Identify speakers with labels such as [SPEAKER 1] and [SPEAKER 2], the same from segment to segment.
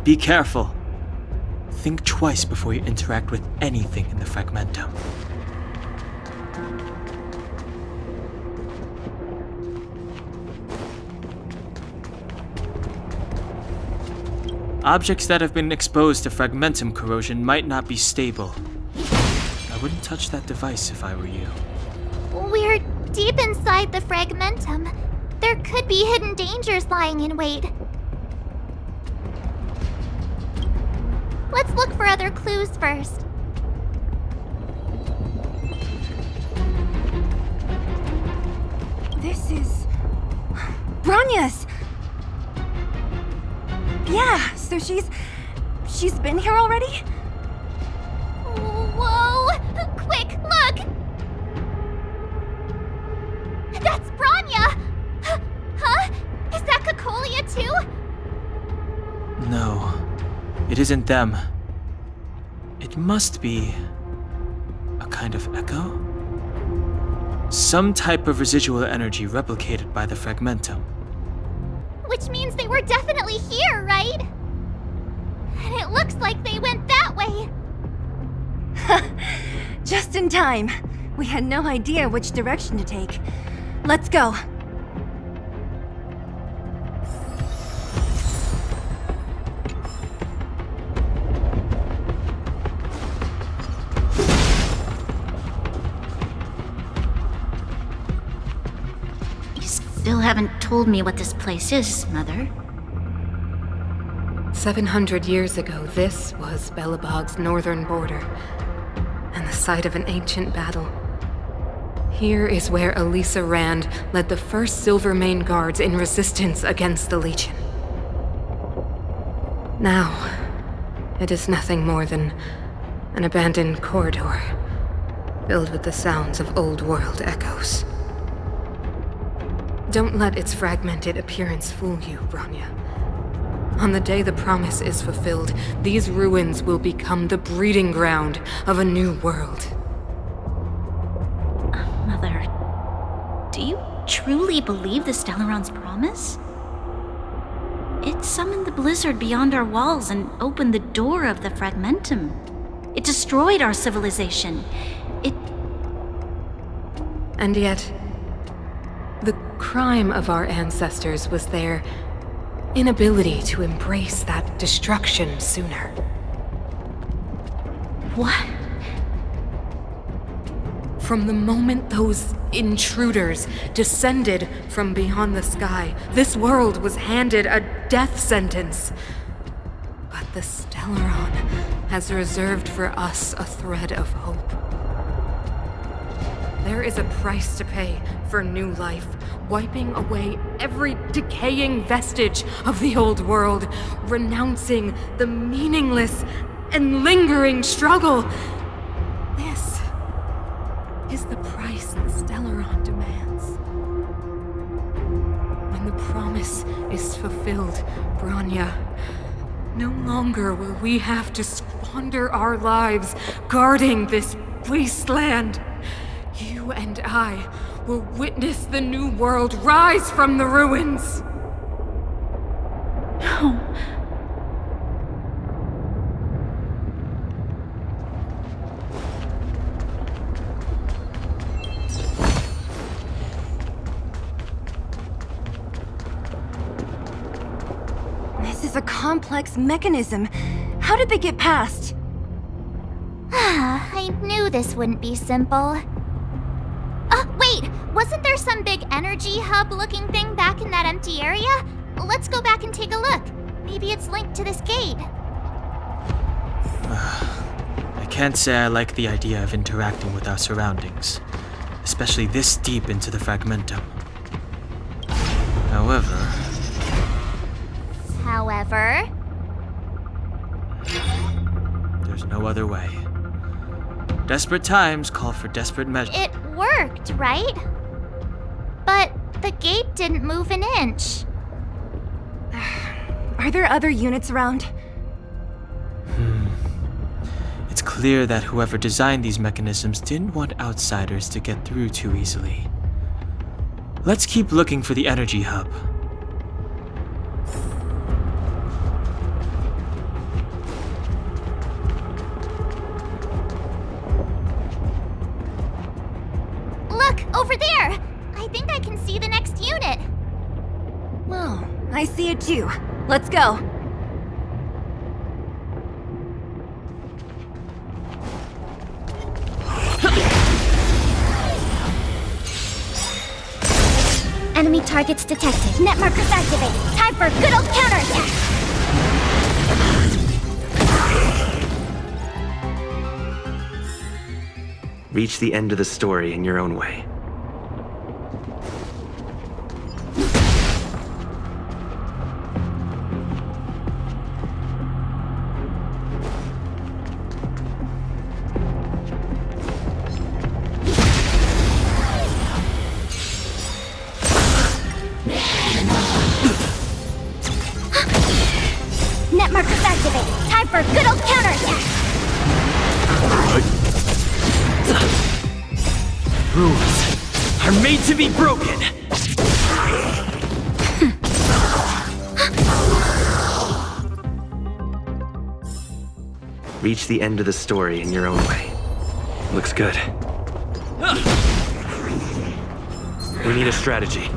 [SPEAKER 1] Be careful. Think twice before you interact with anything in the fragmentum. Objects that have been exposed to fragmentum corrosion might not be stable. I wouldn't touch that device if I were you.
[SPEAKER 2] We're deep inside the fragmentum. There could be hidden dangers lying in wait. Let's look for other clues first.
[SPEAKER 3] This is... Bronya's! Yeah, so she's been here already?
[SPEAKER 2] Whoa! Quick, look! That's Bronya! Huh? Is that Cocolia too?
[SPEAKER 1] No, it isn't them. It must be a kind of echo? Some type of residual energy replicated by the fragmentum.
[SPEAKER 2] Which means they were definitely here, right? And it looks like they went that way.
[SPEAKER 3] Just in time. We had no idea which direction to take. Let's go.
[SPEAKER 4] Still haven't told me what this place is, Mother.
[SPEAKER 5] 700 years ago, this was Belobog's northern border, and the site of an ancient battle. Here is where Elisa Rand led the first Silvermane Guards in resistance against the Legion. Now, it is nothing more than an abandoned corridor, filled with the sounds of old-world echoes. Don't let its fragmented appearance fool you, Bronya. On the day the promise is fulfilled, these ruins will become the breeding ground of a new world.
[SPEAKER 4] Mother, do you truly believe the Stellaron's promise? It summoned the blizzard beyond our walls and opened the door of the fragmentum. It destroyed our civilization.
[SPEAKER 5] And yet, the crime of our ancestors was their inability to embrace that destruction sooner.
[SPEAKER 4] What?
[SPEAKER 5] From the moment those intruders descended from beyond the sky, this world was handed a death sentence. But the Stellaron has reserved for us a thread of hope. There is a price to pay for new life, wiping away every decaying vestige of the old world, renouncing the meaningless and lingering struggle. This is the price the Stellaron demands. When the promise is fulfilled, Bronya, no longer will we have to squander our lives guarding this wasteland. You and I will witness the new world rise from the ruins.
[SPEAKER 4] No.
[SPEAKER 3] This is a complex mechanism. How did they get past?
[SPEAKER 2] I knew this wouldn't be simple. Wait! Wasn't there some big energy hub-looking thing back in that empty area? Let's go back and take a look. Maybe it's linked to this gate.
[SPEAKER 1] I can't say I like the idea of interacting with our surroundings, especially this deep into the fragmentum. However, there's no other way. Desperate times call for desperate measures.
[SPEAKER 2] It worked, right? But the gate didn't move an inch.
[SPEAKER 3] Are there other units around?
[SPEAKER 1] It's clear that whoever designed these mechanisms didn't want outsiders to get through too easily. Let's keep looking for the energy hub.
[SPEAKER 2] can see the next unit.
[SPEAKER 3] Well, I see it too. Let's go.
[SPEAKER 2] Enemy targets detected. Net markers activated. Time for a good old counterattack.
[SPEAKER 6] Reach the end of the story in your own way.
[SPEAKER 2] Net markers activated. Time for a good old counterattack.
[SPEAKER 6] Rules are made to be broken! Reach the end of the story in your own way. Looks good. We need a strategy.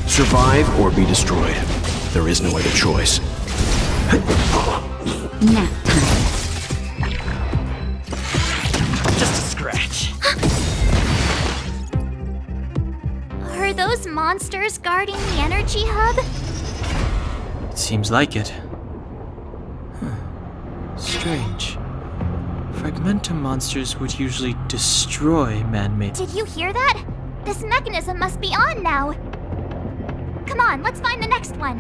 [SPEAKER 7] Survive or be destroyed. There is no other choice.
[SPEAKER 4] Nap time.
[SPEAKER 6] Just a scratch.
[SPEAKER 2] Are those monsters guarding the energy hub?
[SPEAKER 1] It seems like it. Huh. Strange. Fragmentum monsters would usually destroy man-made.
[SPEAKER 2] Did you hear that? This mechanism must be on now. Come on, let's find the next one.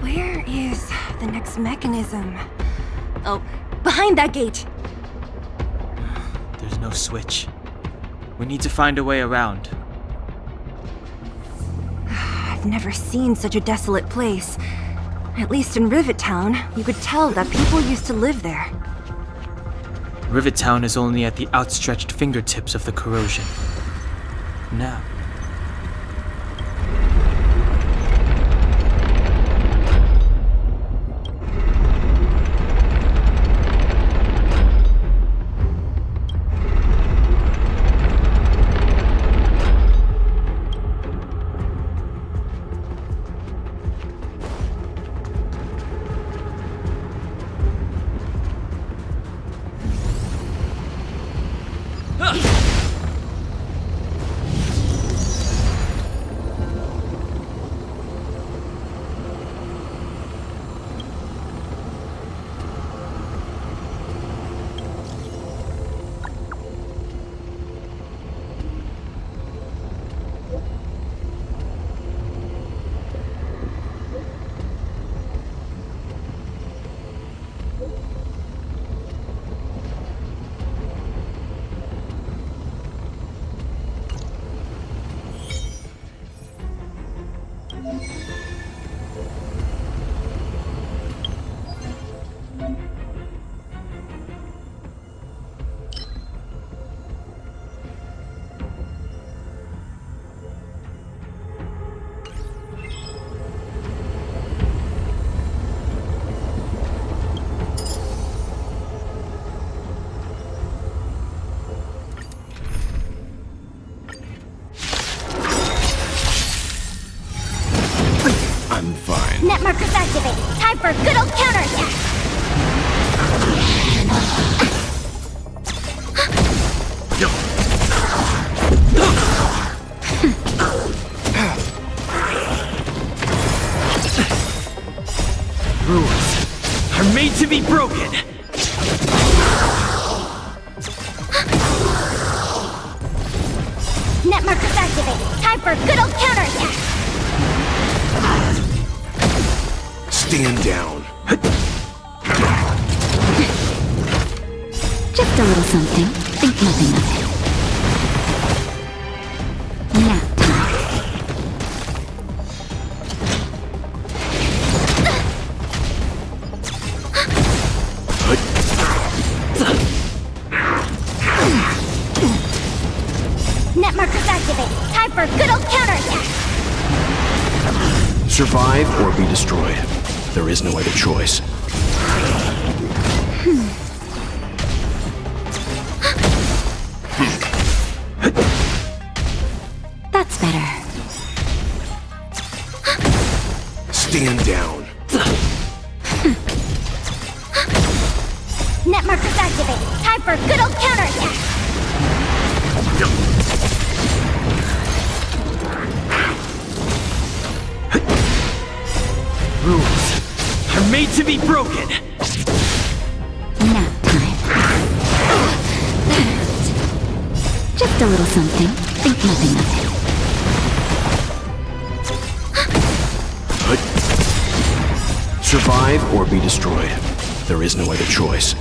[SPEAKER 3] Where is the next mechanism? Oh, behind that gate.
[SPEAKER 1] There's no switch. We need to find a way around.
[SPEAKER 3] I've never seen such a desolate place. At least in Rivet Town, you could tell that people used to live there.
[SPEAKER 1] Rivet Town is only at the outstretched fingertips of the corrosion. Now,
[SPEAKER 2] Netmarkers activated. Time for a good old counterattack.
[SPEAKER 1] Rules are made to be broken.
[SPEAKER 2] Netmarkers activated. Time for a good old counterattack.
[SPEAKER 7] Stand down.
[SPEAKER 4] Just a little something. Think nothing of it. Nap time.
[SPEAKER 2] Netmarkers activated. Time for a good old counterattack.
[SPEAKER 7] Survive or be destroyed. There is no other choice.
[SPEAKER 4] That's better.
[SPEAKER 7] Stand down.
[SPEAKER 2] Netmarkers activated. Time for a good old counterattack.
[SPEAKER 1] Rules are made to be broken.
[SPEAKER 4] Nap time. Just a little something. Think nothing of it.
[SPEAKER 7] Survive or be destroyed. There is no other choice.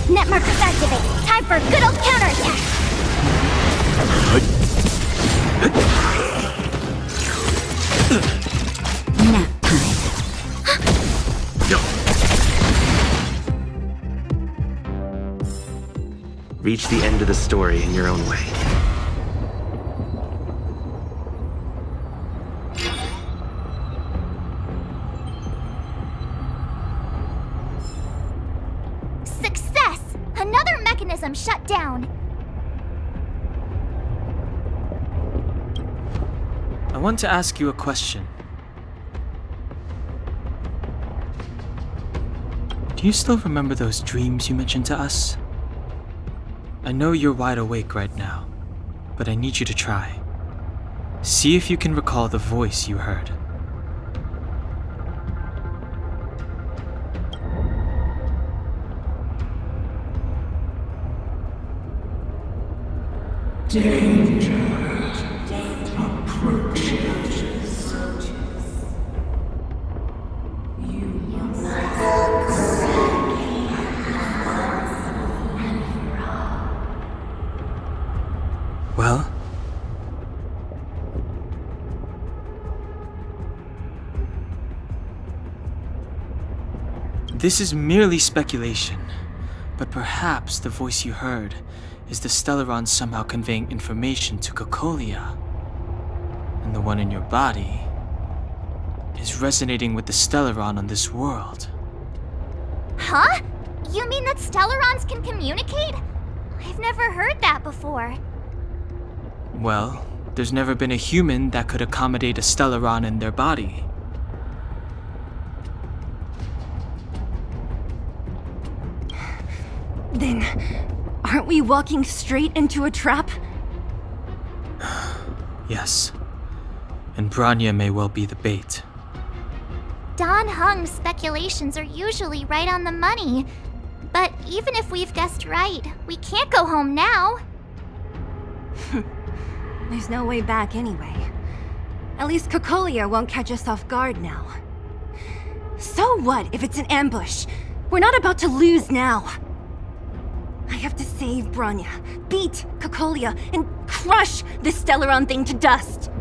[SPEAKER 2] Netmarkers activated. Time for a good old counterattack.
[SPEAKER 4] Nap time.
[SPEAKER 6] Reach the end of the story in your own way.
[SPEAKER 2] Success! Another mechanism shut down.
[SPEAKER 1] I want to ask you a question. Do you still remember those dreams you mentioned to us? I know you're wide awake right now, but I need you to try. See if you can recall the voice you heard. Well? This is merely speculation, but perhaps the voice you heard is the Stellaron somehow conveying information to Cocolia. And the one in your body is resonating with the Stellaron on this world.
[SPEAKER 2] Huh? You mean that Stellarons can communicate? I've never heard that before.
[SPEAKER 1] Well, there's never been a human that could accommodate a Stellaron in their body.
[SPEAKER 3] Then, aren't we walking straight into a trap?
[SPEAKER 1] Yes. And Branya may well be the bait.
[SPEAKER 2] Don Hung's speculations are usually right on the money. But even if we've guessed right, we can't go home now.
[SPEAKER 3] There's no way back anyway. At least Cocolia won't catch us off guard now. So what if it's an ambush? We're not about to lose now. I have to save Branya, beat Cocolia, and crush this Stellaron thing to dust.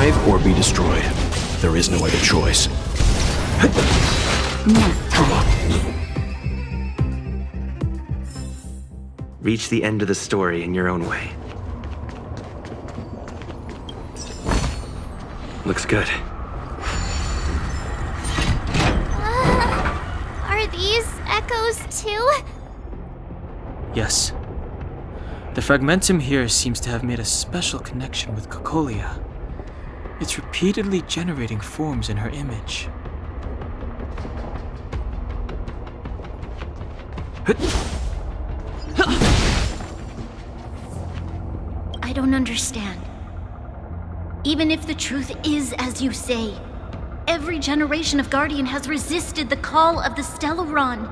[SPEAKER 7] Survive or be destroyed. There is no other choice.
[SPEAKER 4] Nap time.
[SPEAKER 6] Reach the end of the story in your own way. Looks good.
[SPEAKER 2] Are these echoes too?
[SPEAKER 1] Yes. The fragmentum here seems to have made a special connection with Cocolia. It's repeatedly generating forms in her image.
[SPEAKER 4] I don't understand. Even if the truth is as you say, every generation of Guardian has resisted the call of the Stellaron.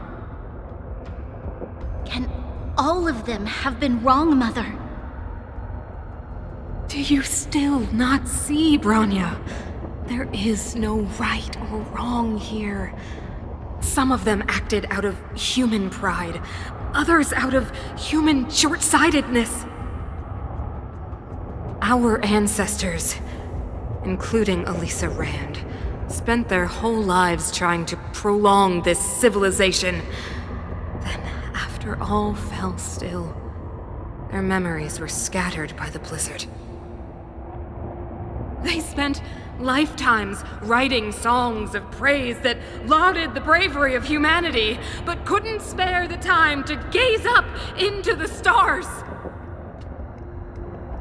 [SPEAKER 4] Can all of them have been wrong, Mother?
[SPEAKER 5] Do you still not see, Bronya? There is no right or wrong here. Some of them acted out of human pride, others out of human short-sightedness. Our ancestors, including Elisa Rand, spent their whole lives trying to prolong this civilization. Then, after all fell still, their memories were scattered by the blizzard. They spent lifetimes writing songs of praise that lauded the bravery of humanity, but couldn't spare the time to gaze up into the stars.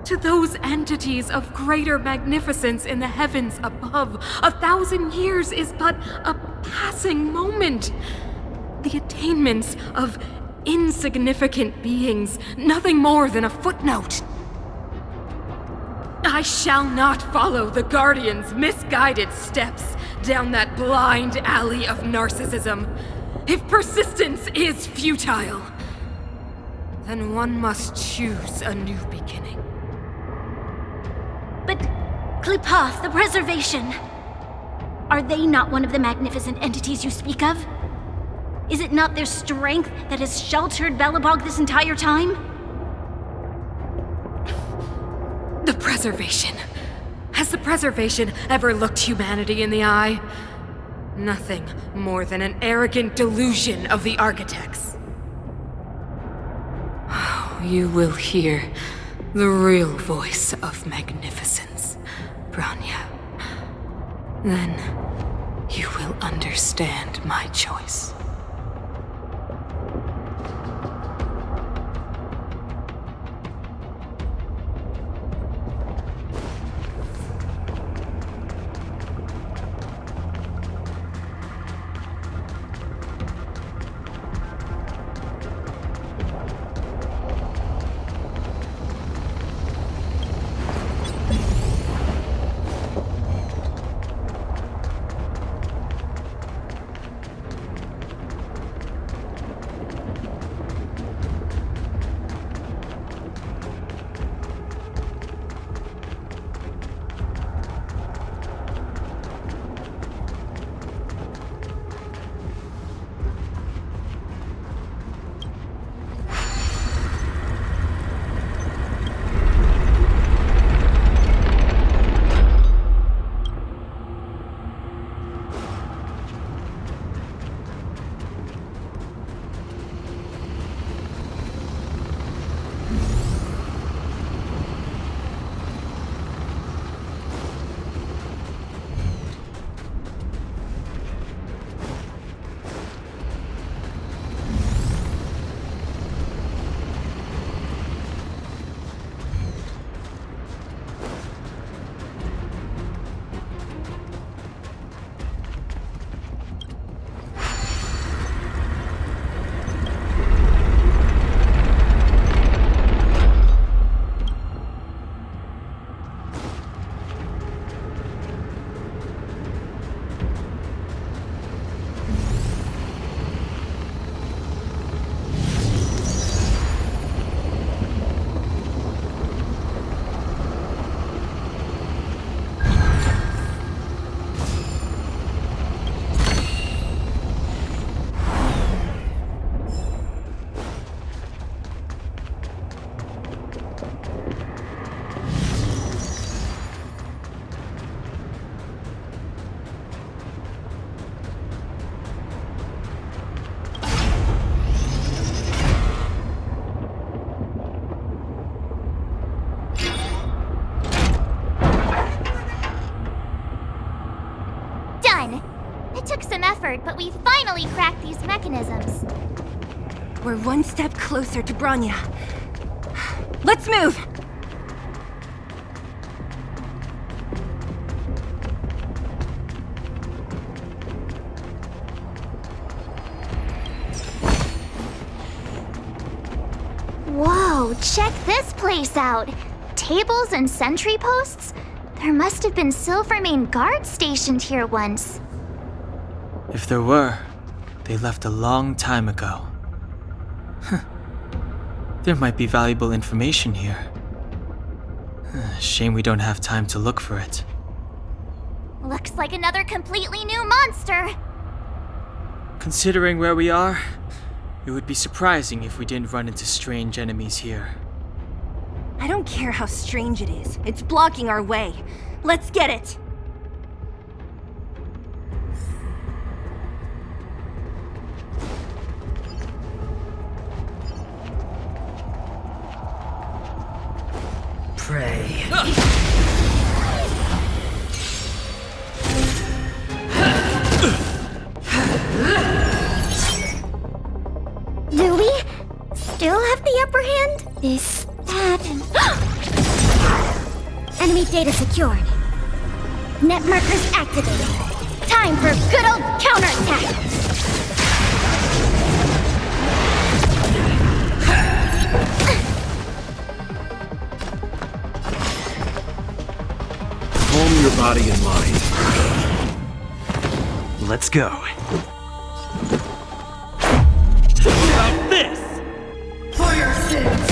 [SPEAKER 5] To those entities of greater magnificence in the heavens above, 1,000 years is but a passing moment. The attainments of insignificant beings, nothing more than a footnote. I shall not follow the Guardian's misguided steps down that blind alley of narcissism. If persistence is futile, then one must choose a new beginning.
[SPEAKER 4] But Klipoth, the Preservation, are they not one of the magnificent entities you speak of? Is it not their strength that has sheltered Belobog this entire time?
[SPEAKER 5] The Preservation. Has the Preservation ever looked humanity in the eye? Nothing more than an arrogant delusion of the architects. You will hear the real voice of magnificence, Bronya. Then you will understand my choice.
[SPEAKER 2] It took some effort, but we finally cracked these mechanisms.
[SPEAKER 3] We're one step closer to Bronya. Let's move!
[SPEAKER 2] Whoa, check this place out! Tables and sentry posts? There must have been Silvermane guards stationed here once.
[SPEAKER 1] If there were, they left a long time ago. There might be valuable information here. Shame we don't have time to look for it.
[SPEAKER 2] Looks like another completely new monster!
[SPEAKER 1] Considering where we are, it would be surprising if we didn't run into strange enemies here.
[SPEAKER 3] I don't care how strange it is. It's blocking our way. Let's get it!
[SPEAKER 8] Pray.
[SPEAKER 2] Do we still have the upper hand? Is that... Enemy data secured. Net markers activated. Time for a good old counterattack!
[SPEAKER 7] Calm your body and mind.
[SPEAKER 6] Let's go.
[SPEAKER 8] About this! For your sins!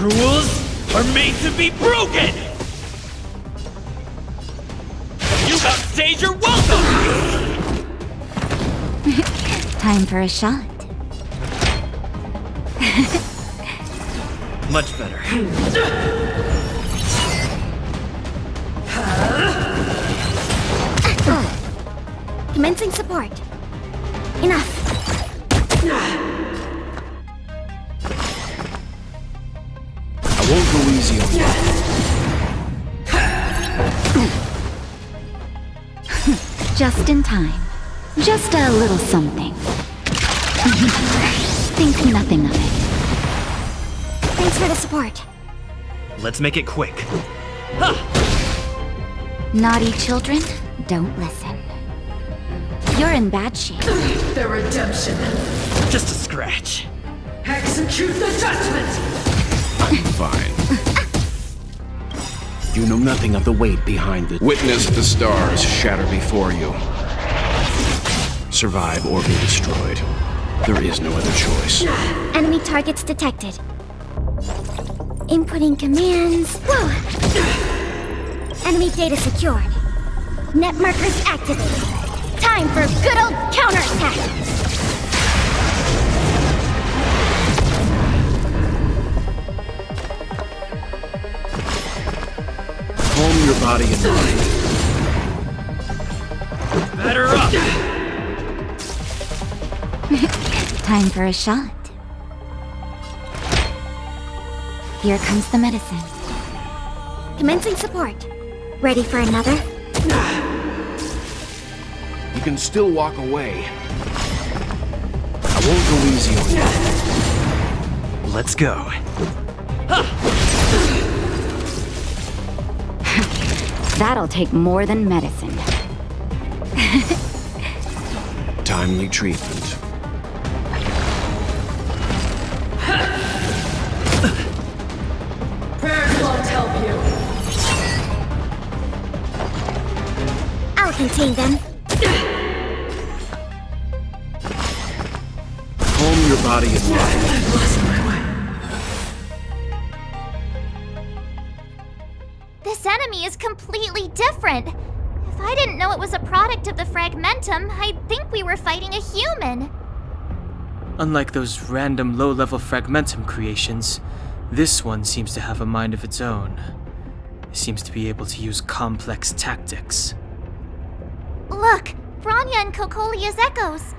[SPEAKER 8] Rules are made to be broken! You outstage your welcome!
[SPEAKER 4] Time for a shot.
[SPEAKER 8] Much better.
[SPEAKER 2] Commencing support. Enough.
[SPEAKER 7] I won't go easy on you.
[SPEAKER 4] Just in time. Just a little something. Think nothing of it.
[SPEAKER 2] Thanks for the support.
[SPEAKER 6] Let's make it quick.
[SPEAKER 4] Naughty children, don't listen. You're in bad shape.
[SPEAKER 8] The redemption.
[SPEAKER 6] Just a scratch.
[SPEAKER 8] Execute the judgment!
[SPEAKER 7] Fine. You know nothing of the weight behind it. Witness the stars shatter before you. Survive or be destroyed. There is no other choice.
[SPEAKER 2] Enemy targets detected. Inputting commands. Whoa! Enemy data secured. Net markers activated. Time for a good old counterattack!
[SPEAKER 7] Calm your body and mind.
[SPEAKER 8] Better up!
[SPEAKER 4] Time for a shot. Here comes the medicine.
[SPEAKER 2] Commencing support. Ready for another?
[SPEAKER 7] You can still walk away. I won't go easy on you.
[SPEAKER 6] Let's go.
[SPEAKER 4] That'll take more than medicine.
[SPEAKER 7] Timely treatment.
[SPEAKER 8] Prayers won't help you.
[SPEAKER 2] I'll contain them.
[SPEAKER 7] Calm your body and mind.
[SPEAKER 8] I've lost my way.
[SPEAKER 2] This enemy is completely different. If I didn't know it was a product of the Fragmentum, I'd think we were fighting a human.
[SPEAKER 1] Unlike those random low-level Fragmentum creations, this one seems to have a mind of its own. It seems to be able to use complex tactics.
[SPEAKER 2] Look, Bronya and Cocolia's echoes.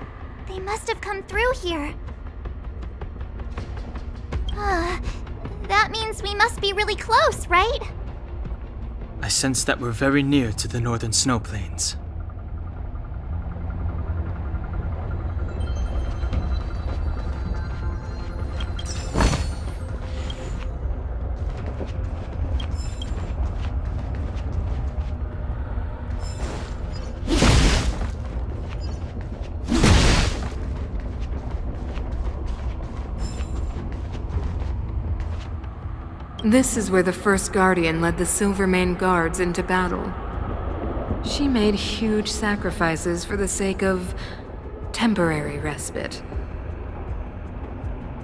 [SPEAKER 2] They must have come through here. That means we must be really close, right?
[SPEAKER 1] I sense that we're very near to the northern snow plains.
[SPEAKER 5] This is where the first Guardian led the Silvermane Guards into battle. She made huge sacrifices for the sake of temporary respite.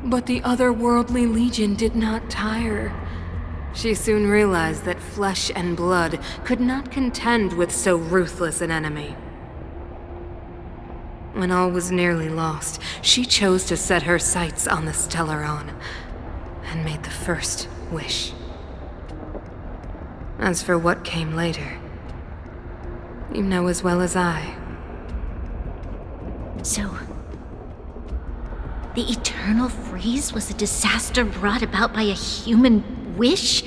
[SPEAKER 5] But the otherworldly Legion did not tire. She soon realized that flesh and blood could not contend with so ruthless an enemy. When all was nearly lost, she chose to set her sights on the Stellaron and made the first wish. As for what came later, you know as well as I.
[SPEAKER 4] So, the eternal freeze was a disaster brought about by a human wish?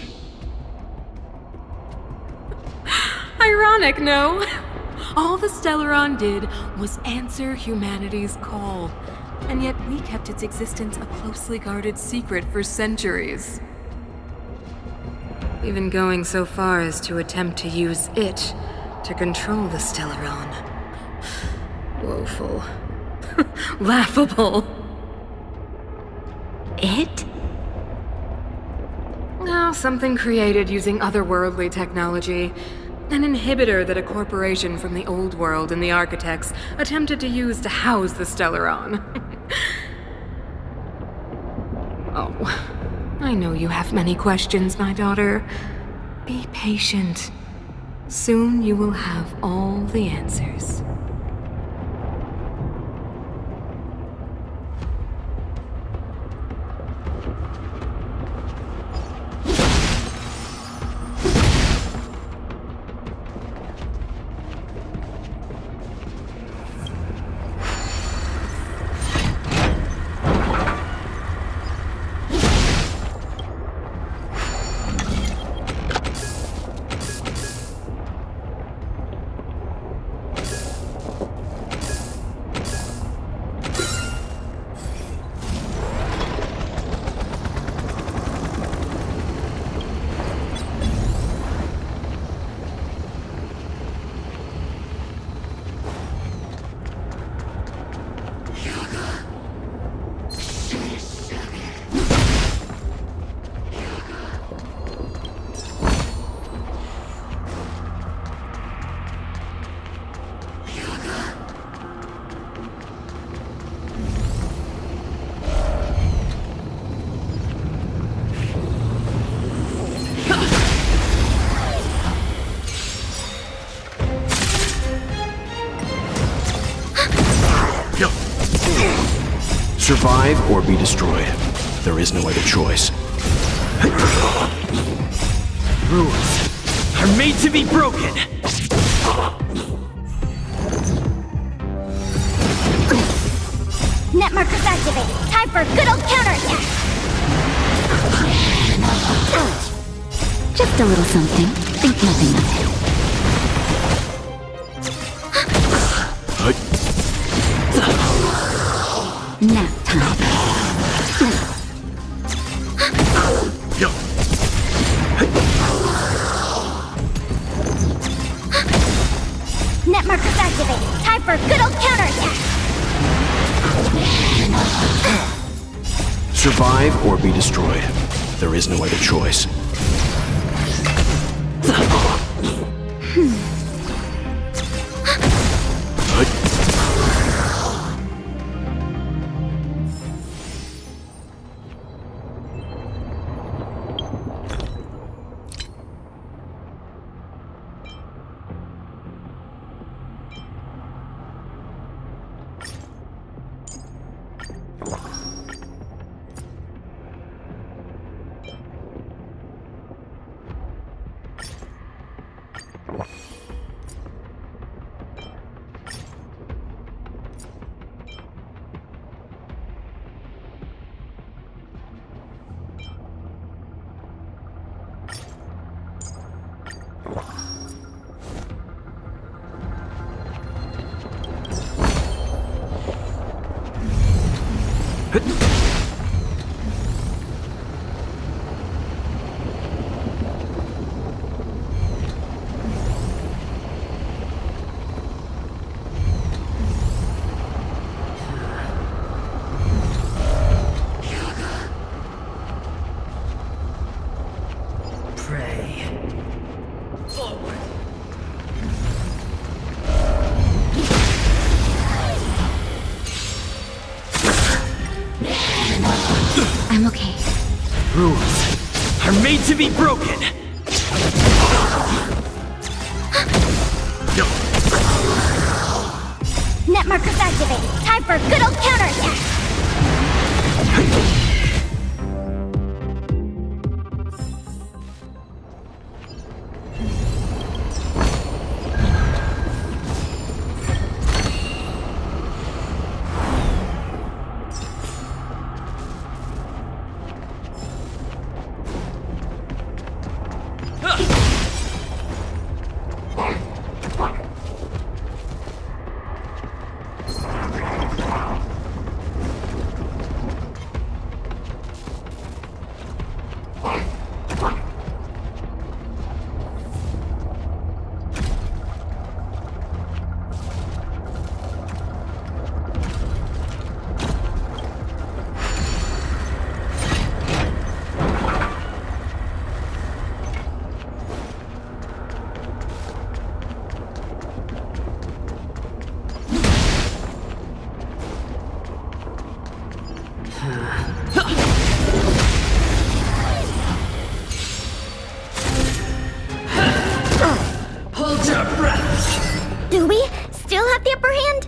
[SPEAKER 5] Ironic, no? All the Stellaron did was answer humanity's call, and yet we kept its existence a closely guarded secret for centuries. Even going so far as to attempt to use it to control the Stellaron. Woeful. Laughable.
[SPEAKER 4] It?
[SPEAKER 5] Oh, something created using otherworldly technology. An inhibitor that a corporation from the old world and the architects attempted to use to house the Stellaron. Oh, I know you have many questions, my daughter. Be patient. Soon you will have all the answers.
[SPEAKER 7] Survive or be destroyed. There is no other choice.
[SPEAKER 8] Rules are made to be broken!
[SPEAKER 2] Net markers activated. Time for a good old counterattack.
[SPEAKER 4] Just a little something. Think nothing of it. Nap time.
[SPEAKER 2] Net markers activated. Time for a good old counterattack.
[SPEAKER 7] Survive or be destroyed. There is no other choice.
[SPEAKER 8] prey. Forward.
[SPEAKER 4] I'm okay.
[SPEAKER 8] Rules are made to be broken.
[SPEAKER 2] Net markers activated. Time for a good old counterattack.
[SPEAKER 8] Hold your breath.
[SPEAKER 2] Do we still have the upper hand?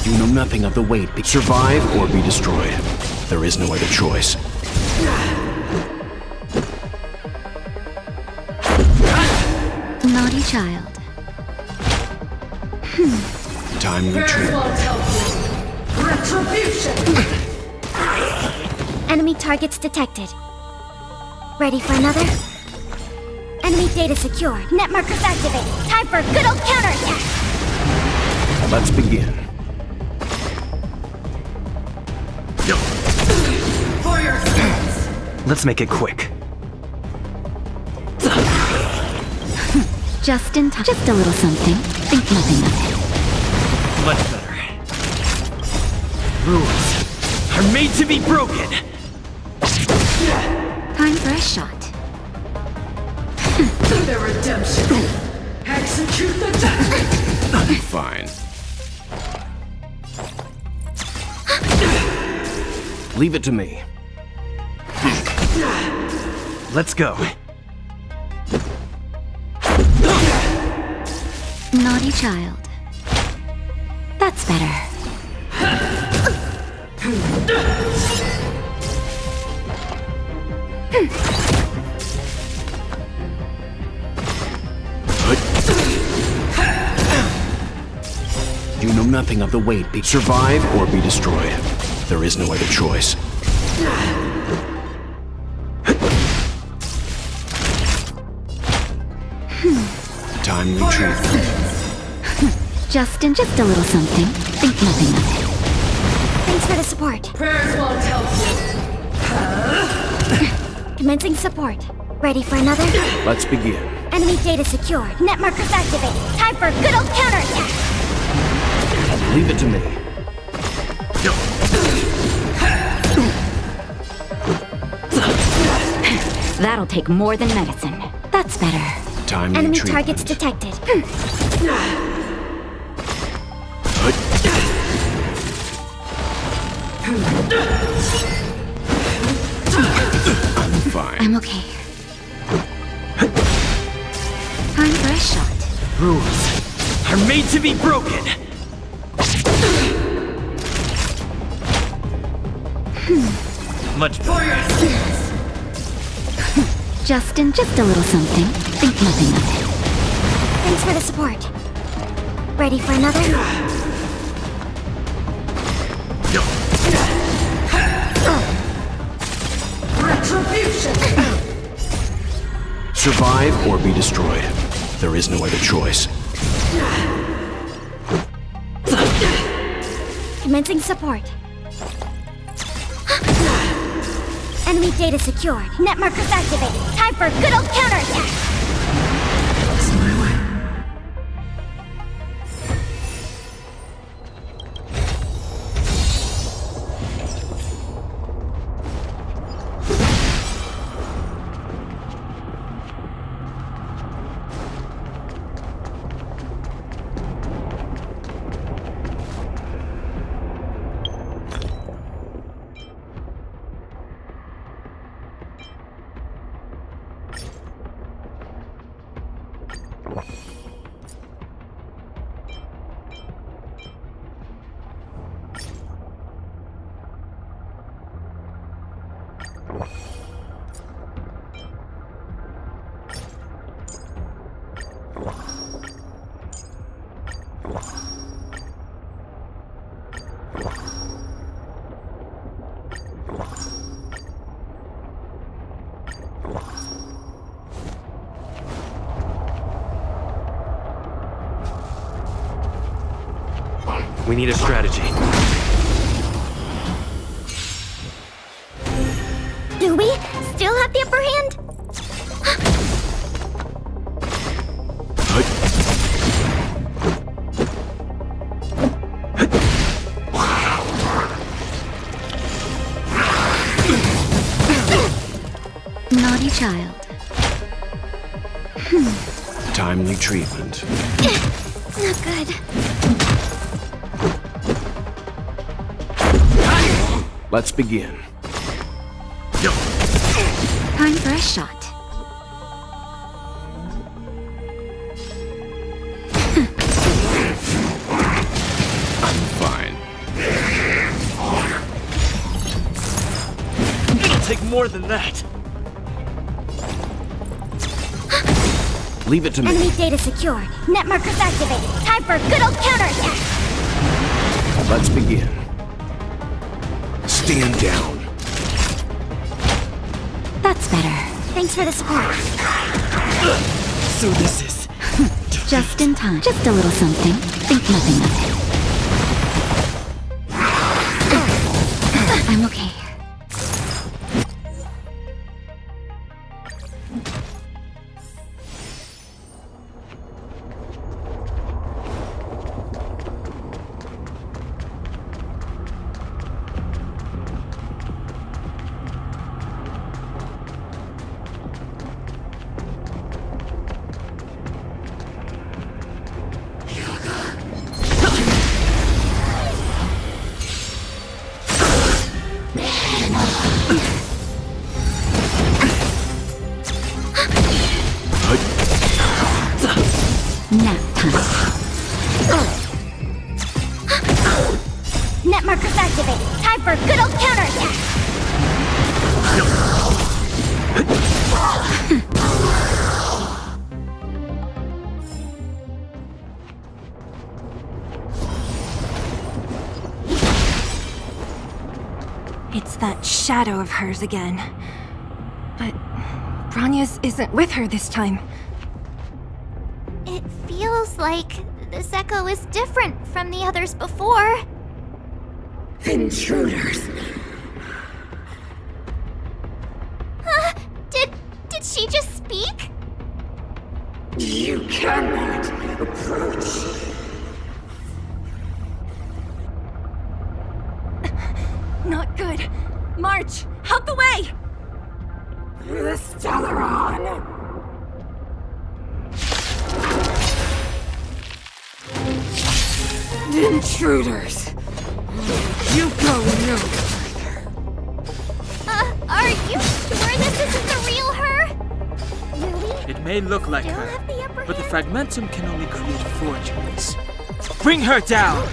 [SPEAKER 7] You know nothing of the weight. Survive or be destroyed. There is no other choice.
[SPEAKER 4] Naughty child.
[SPEAKER 7] Time retreat.
[SPEAKER 8] Retribution.
[SPEAKER 2] Enemy targets detected. Ready for another? Enemy data secure. Net markers activated. Time for a good old counterattack.
[SPEAKER 7] Let's begin.
[SPEAKER 8] For your sins.
[SPEAKER 6] Let's make it quick.
[SPEAKER 4] Just in time. Just a little something. Think nothing of it.
[SPEAKER 8] Much better. Rules are made to be broken.
[SPEAKER 4] Time for a shot.
[SPEAKER 8] The redemption. Execute the death.
[SPEAKER 7] Fine. Leave it to me.
[SPEAKER 6] Let's go.
[SPEAKER 4] Naughty child. That's better.
[SPEAKER 7] You know nothing of the weight. Survive or be destroyed. There is no other choice. Time retreat.
[SPEAKER 4] Just a little something. Think nothing of it.
[SPEAKER 2] Thanks for the support.
[SPEAKER 8] Prayers won't help you.
[SPEAKER 2] Commencing support. Ready for another?
[SPEAKER 7] Let's begin.
[SPEAKER 2] Enemy data secure. Net markers activated. Time for a good old counterattack.
[SPEAKER 7] Leave it to me.
[SPEAKER 4] That'll take more than medicine. That's better.
[SPEAKER 7] Time
[SPEAKER 2] Enemy
[SPEAKER 7] retreat.
[SPEAKER 2] targets detected.
[SPEAKER 7] I'm fine.
[SPEAKER 4] I'm okay. Time for a shot.
[SPEAKER 8] Rules are made to be broken. Much better.
[SPEAKER 4] Just a little something. Think nothing of it.
[SPEAKER 2] Thanks for the support. Ready for another?
[SPEAKER 8] Retribution.
[SPEAKER 7] Survive or be destroyed. There is no other choice.
[SPEAKER 2] Commencing support. Enemy data secured. Net markers activated. Time for a good old counterattack.
[SPEAKER 6] We need a strategy.
[SPEAKER 2] Do we still have the upper hand?
[SPEAKER 4] Naughty child.
[SPEAKER 7] Timely treatment.
[SPEAKER 2] Not good.
[SPEAKER 7] Let's begin.
[SPEAKER 4] Time for a shot.
[SPEAKER 7] I'm fine.
[SPEAKER 8] It'll take more than that.
[SPEAKER 7] Leave it to me.
[SPEAKER 2] Enemy data secured. Net markers activated. Time for a good old counterattack.
[SPEAKER 7] Let's begin. Stand down.
[SPEAKER 4] That's better.
[SPEAKER 2] Thanks for the support.
[SPEAKER 8] So this is...
[SPEAKER 4] Just in time. Just a little something. Think nothing of it. I'm okay. Nap time.
[SPEAKER 2] Net markers activated. Time for a good old counterattack.
[SPEAKER 3] It's that shadow of hers again. But Branya's isn't with her this time.
[SPEAKER 2] It feels like this echo is different from the others before.
[SPEAKER 9] Intruders.
[SPEAKER 2] Did she just speak?
[SPEAKER 9] You cannot approach.
[SPEAKER 3] Not good. March, out the way!
[SPEAKER 9] The Stellaron. Intruders. You go no further.
[SPEAKER 2] Are you sure this isn't the real her? Really?
[SPEAKER 1] It may look like
[SPEAKER 2] Still
[SPEAKER 1] her,
[SPEAKER 2] have the upper
[SPEAKER 1] but the
[SPEAKER 2] hand?
[SPEAKER 1] fragmentum can only create forgeries. Bring her down!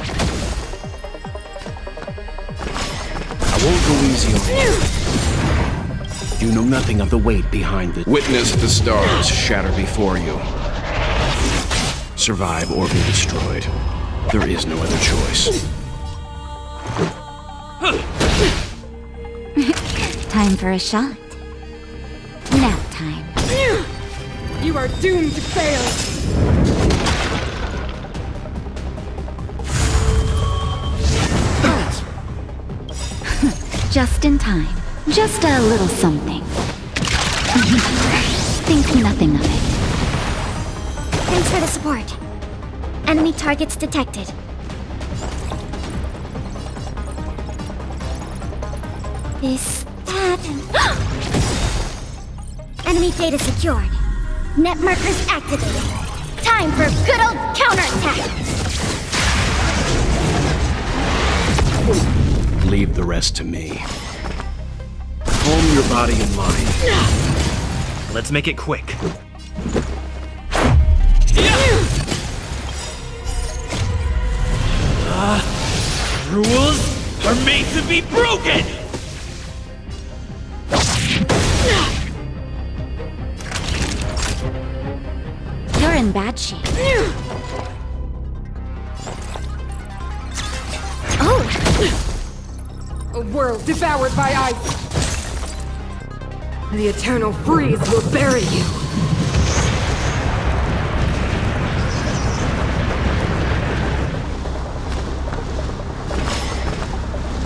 [SPEAKER 7] I won't go easy on you. You know nothing of the weight behind the... Witness the stars shatter before you. Survive or be destroyed. There is no other choice.
[SPEAKER 4] Time for a shot. Nap time.
[SPEAKER 9] You are doomed to fail.
[SPEAKER 4] Just in time. Just a little something. Think nothing of it.
[SPEAKER 2] Thanks for the support. Enemy targets detected. Is that... Enemy data secured. Net markers activated. Time for a good old counterattack.
[SPEAKER 7] Leave the rest to me. Calm your body and mind.
[SPEAKER 8] Let's make it quick. Rules are made to be broken!
[SPEAKER 4] bad shape.
[SPEAKER 5] A world devoured by ice. The eternal freeze will bury you.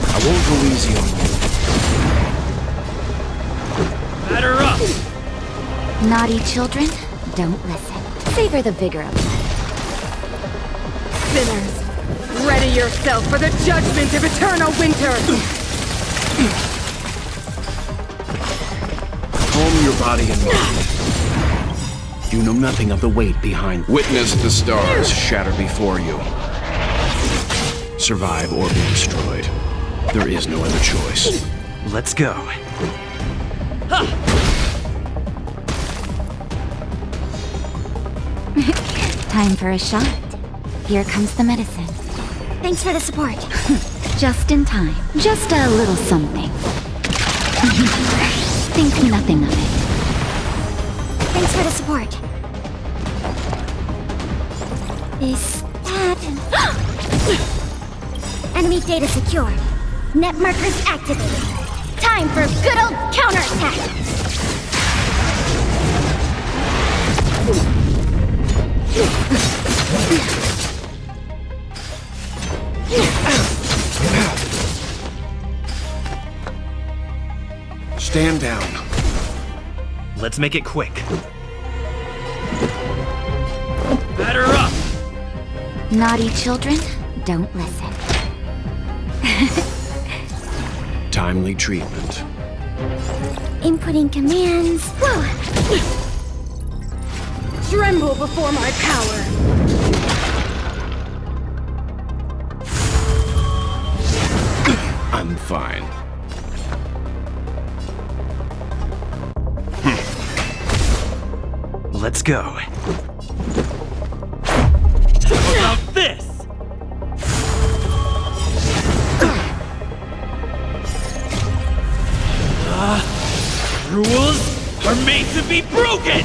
[SPEAKER 7] I won't go easy on you.
[SPEAKER 8] Batter up!
[SPEAKER 4] Naughty children, don't listen. Savor the vigor of life.
[SPEAKER 5] Sinners, ready yourself for the judgment of eternal winter!
[SPEAKER 7] Calm your body and mind. You know nothing of the weight behind. Witness the stars shatter before you. Survive or be destroyed. There is no other choice.
[SPEAKER 6] Let's go.
[SPEAKER 4] Time for a shot. Here comes the medicine. Thanks for the support. Just in time. Just a little something. Think nothing of it. Thanks for the support. Is that... Enemy data secured. Net markers activated. Time for good old counterattack!
[SPEAKER 7] Stand down.
[SPEAKER 6] Let's make it quick.
[SPEAKER 8] Batter up!
[SPEAKER 4] Naughty children, don't listen.
[SPEAKER 7] Timely treatment.
[SPEAKER 4] Inputting commands. Whoa!
[SPEAKER 9] Tremble before my power!
[SPEAKER 7] I'm fine.
[SPEAKER 6] Let's go.
[SPEAKER 8] How about this? Rules are made to be broken!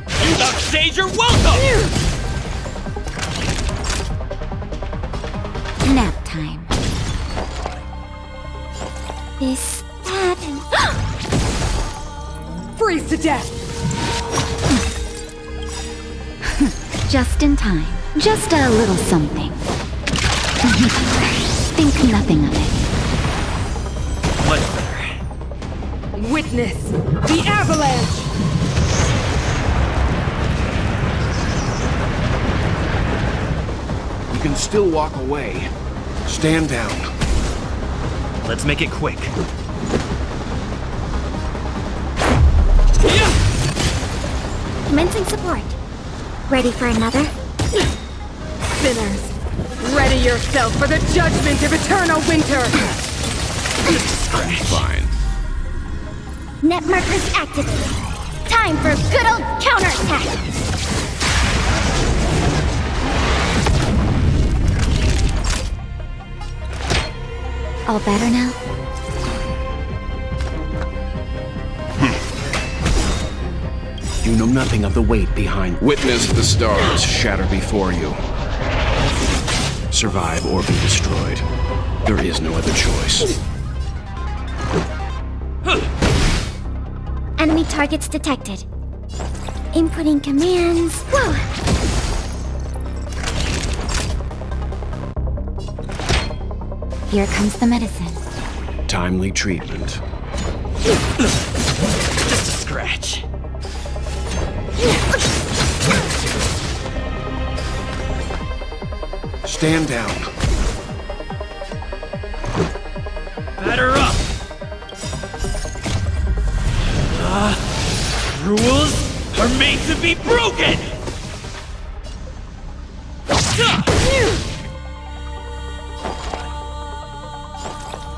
[SPEAKER 8] You Sage, you're welcome!
[SPEAKER 4] Nap time. Is that...
[SPEAKER 9] Freeze to death!
[SPEAKER 4] Just in time. Just a little something. Think nothing of it.
[SPEAKER 8] Much better.
[SPEAKER 9] Witness the avalanche!
[SPEAKER 7] You can still walk away. Stand down.
[SPEAKER 6] Let's make it quick.
[SPEAKER 4] Commencing support. Ready for another?
[SPEAKER 5] Sinners, ready yourself for the judgment of eternal winter!
[SPEAKER 7] I'm fine.
[SPEAKER 4] Net markers activated. Time for good old counterattack! All better now?
[SPEAKER 7] You know nothing of the weight behind. Witness the stars shatter before you. Survive or be destroyed. There is no other choice.
[SPEAKER 4] Enemy targets detected. Inputting commands. Whoa! Here comes the medicine.
[SPEAKER 7] Timely treatment.
[SPEAKER 8] Just a scratch.
[SPEAKER 7] Stand down.
[SPEAKER 8] Batter up! Rules are made to be broken!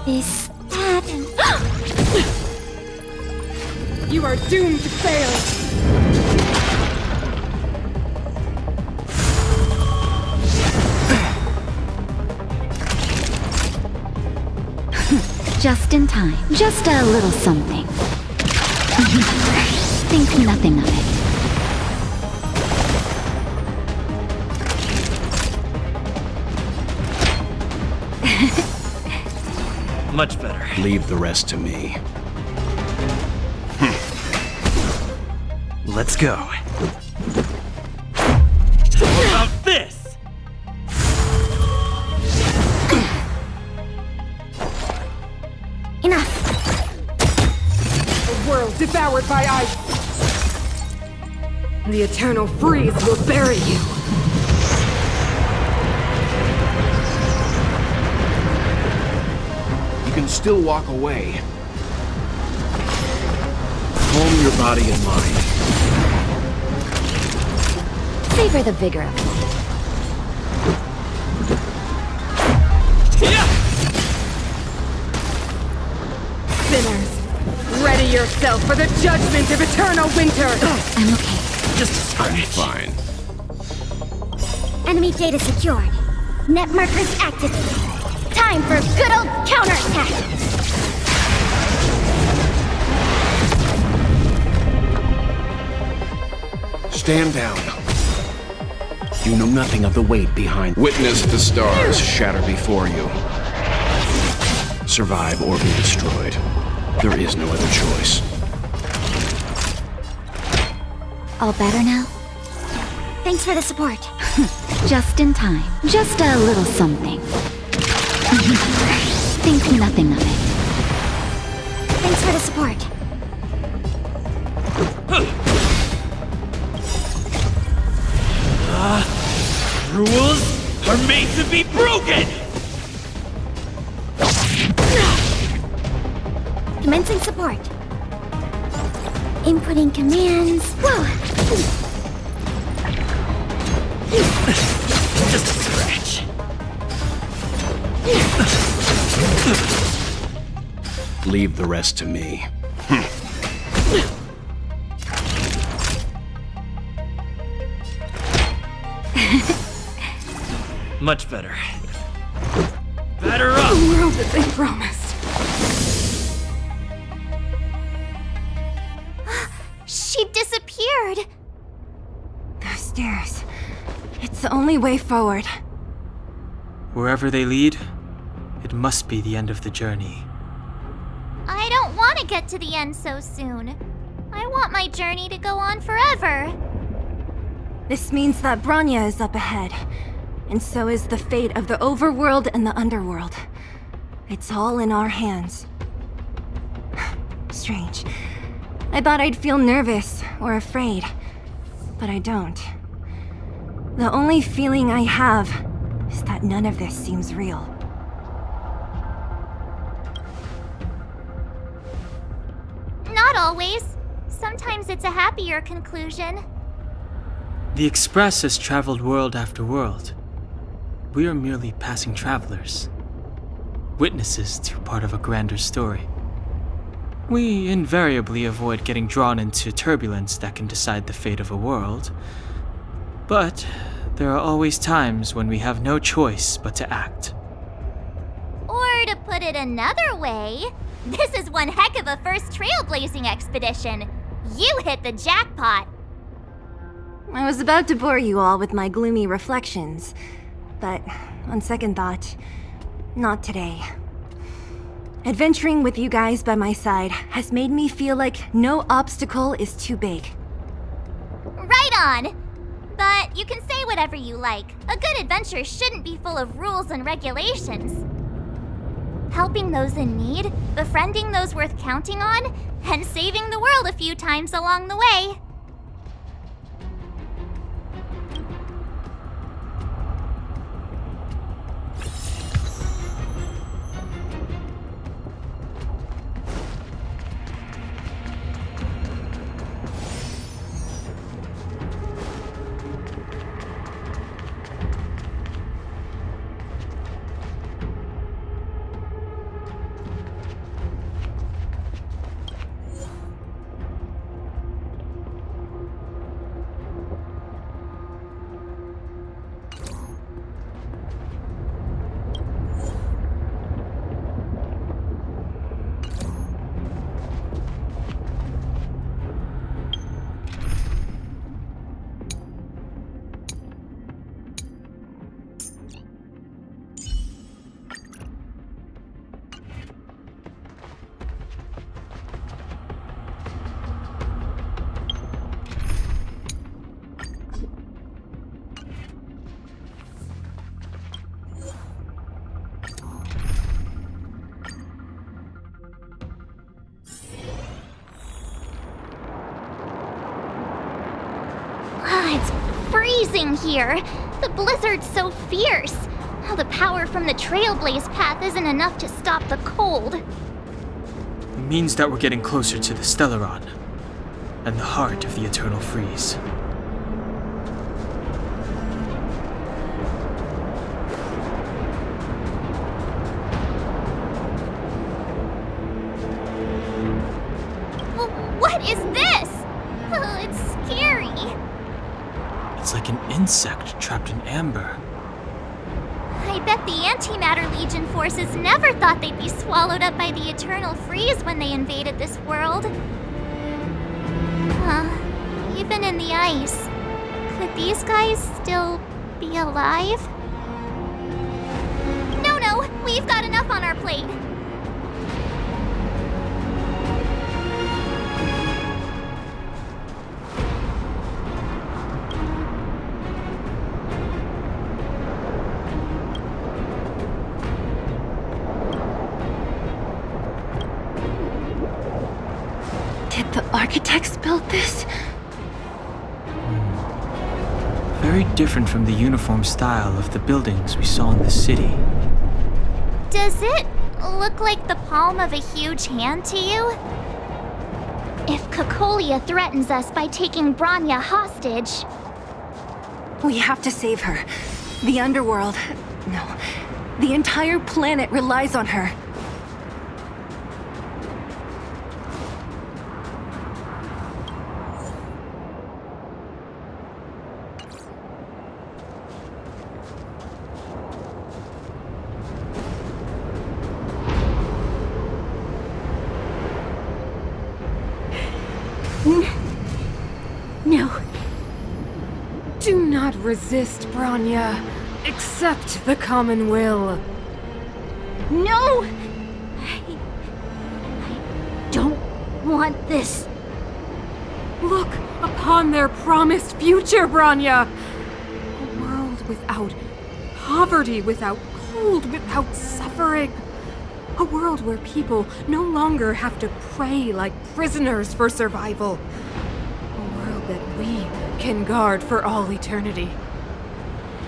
[SPEAKER 4] Is that...
[SPEAKER 9] You are doomed to fail!
[SPEAKER 4] Just in time. Just a little something. Think nothing of it.
[SPEAKER 8] Much better.
[SPEAKER 7] Leave the rest to me.
[SPEAKER 8] Let's go. How about this?
[SPEAKER 3] Enough!
[SPEAKER 9] A world devoured by ice! The eternal freeze will bury you!
[SPEAKER 7] You can still walk away. Calm your body and mind.
[SPEAKER 3] Savor the vigor of it.
[SPEAKER 9] Sinners, ready yourself for the judgment of eternal winter!
[SPEAKER 3] I'm okay.
[SPEAKER 8] Just a
[SPEAKER 7] I'm
[SPEAKER 8] scratch.
[SPEAKER 7] fine.
[SPEAKER 3] Enemy data secured. Net markers activated. Time for a good old counterattack!
[SPEAKER 7] Stand down. You know nothing of the weight behind. Witness the stars shatter before you. Survive or be destroyed. There is no other choice.
[SPEAKER 3] All better now? Thanks for the support. Just in time. Just a little something. Think nothing of it. Thanks for the support.
[SPEAKER 8] Rules are made to be broken!
[SPEAKER 3] Commencing support. Inputting commands. Whoa!
[SPEAKER 8] Just a scratch.
[SPEAKER 7] Leave the rest to me.
[SPEAKER 8] Much better. Batter up!
[SPEAKER 9] The world that they promised.
[SPEAKER 2] She disappeared.
[SPEAKER 3] Those stairs. It's the only way forward.
[SPEAKER 1] Wherever they lead, it must be the end of the journey.
[SPEAKER 2] I don't want to get to the end so soon. I want my journey to go on forever.
[SPEAKER 3] This means that Bronya is up ahead. And so is the fate of the overworld and the underworld. It's all in our hands. Strange. I thought I'd feel nervous or afraid, but I don't. The only feeling I have is that none of this seems real.
[SPEAKER 2] Not always. Sometimes it's a happier conclusion.
[SPEAKER 1] The Express has traveled world after world. We are merely passing travelers, witnesses to part of a grander story. We invariably avoid getting drawn into turbulence that can decide the fate of a world, but there are always times when we have no choice but to act.
[SPEAKER 2] Or to put it another way, this is one heck of a first trailblazing expedition. You hit the jackpot.
[SPEAKER 3] I was about to bore you all with my gloomy reflections, but on second thought, not today. Adventuring with you guys by my side has made me feel like no obstacle is too big.
[SPEAKER 2] Right on! But you can say whatever you like. A good adventure shouldn't be full of rules and regulations. Helping those in need, befriending those worth counting on, and saving the world a few times along the way. freezing here. The blizzard's so fierce. All the power from the Trailblaze path isn't enough to stop the cold.
[SPEAKER 1] It means that we're getting closer to the Stellaron, and the heart of the Eternal Freeze.
[SPEAKER 2] What is this? Oh, it's scary.
[SPEAKER 1] It's like an insect trapped in amber.
[SPEAKER 2] I bet the Antimatter Legion forces never thought they'd be swallowed up by the Eternal Freeze when they invaded this world. Even in the ice, could these guys still be alive? No, we've got enough on our plate.
[SPEAKER 3] Did the architects build this?
[SPEAKER 1] Very different from the uniform style of the buildings we saw in the city.
[SPEAKER 2] Does it look like the palm of a huge hand to you? If Cocolia threatens us by taking Bronya hostage...
[SPEAKER 3] We have to save her. The underworld... No. The entire planet relies on her.
[SPEAKER 4] No.
[SPEAKER 5] Do not resist, Bronya. Accept the common will.
[SPEAKER 4] No! I don't want this.
[SPEAKER 5] Look upon their promised future, Bronya! A world without poverty, without cold, without suffering. A world where people no longer have to pray like prisoners for survival. A world that we can guard for all eternity.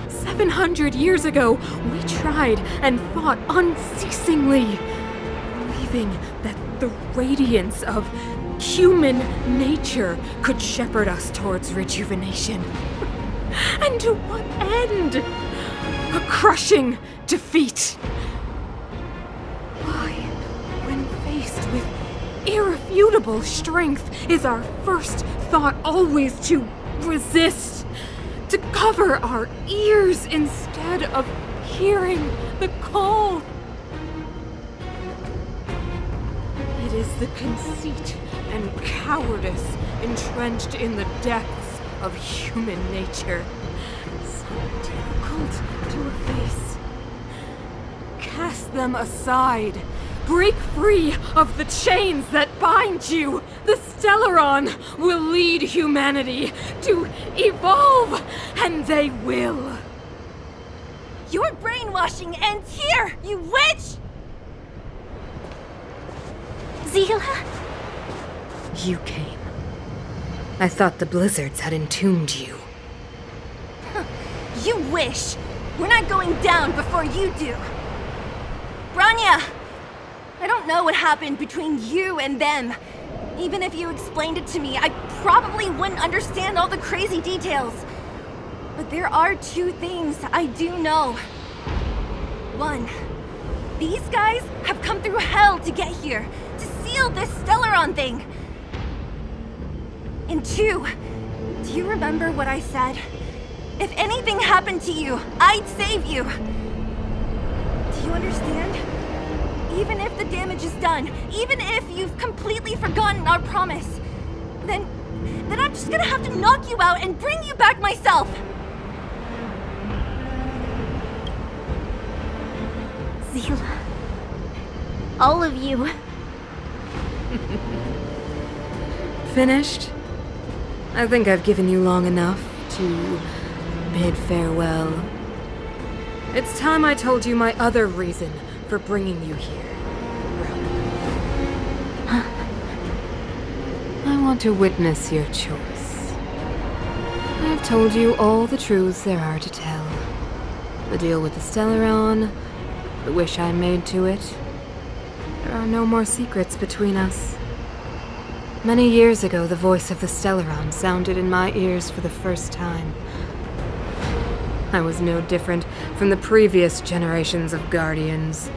[SPEAKER 5] 700 years ago, we tried and fought unceasingly, believing that the radiance of human nature could shepherd us towards rejuvenation. And to what end? A crushing defeat. Why, when faced with irrefutable strength, is our first thought always to resist? To cover our ears instead of hearing the call? It is the conceit and cowardice entrenched in the depths of human nature, so difficult to efface. Cast them aside. Break free of the chains that bind you. The Stellaron will lead humanity to evolve, and they will.
[SPEAKER 3] Your brainwashing ends here, you witch!
[SPEAKER 2] Zila?
[SPEAKER 5] You came. I thought the blizzards had entombed you.
[SPEAKER 3] You wish! We're not going down before you do. Bronya! I don't know what happened between you and them. Even if you explained it to me, I probably wouldn't understand all the crazy details. But there are two things I do know. One, these guys have come through hell to get here, to seal this Stellaron thing. And two, do you remember what I said? If anything happened to you, I'd save you. Do you understand? Even if the damage is done, even if you've completely forgotten our promise, then I'm just gonna have to knock you out and bring you back myself.
[SPEAKER 2] Zila. All of you.
[SPEAKER 5] Finished? I think I've given you long enough to bid farewell. It's time I told you my other reason for bringing you here. I want to witness your choice. I've told you all the truths there are to tell. The deal with the Stellaron, the wish I made to it. There are no more secrets between us. Many years ago, the voice of the Stellaron sounded in my ears for the first time. I was no different from the previous generations of Guardians.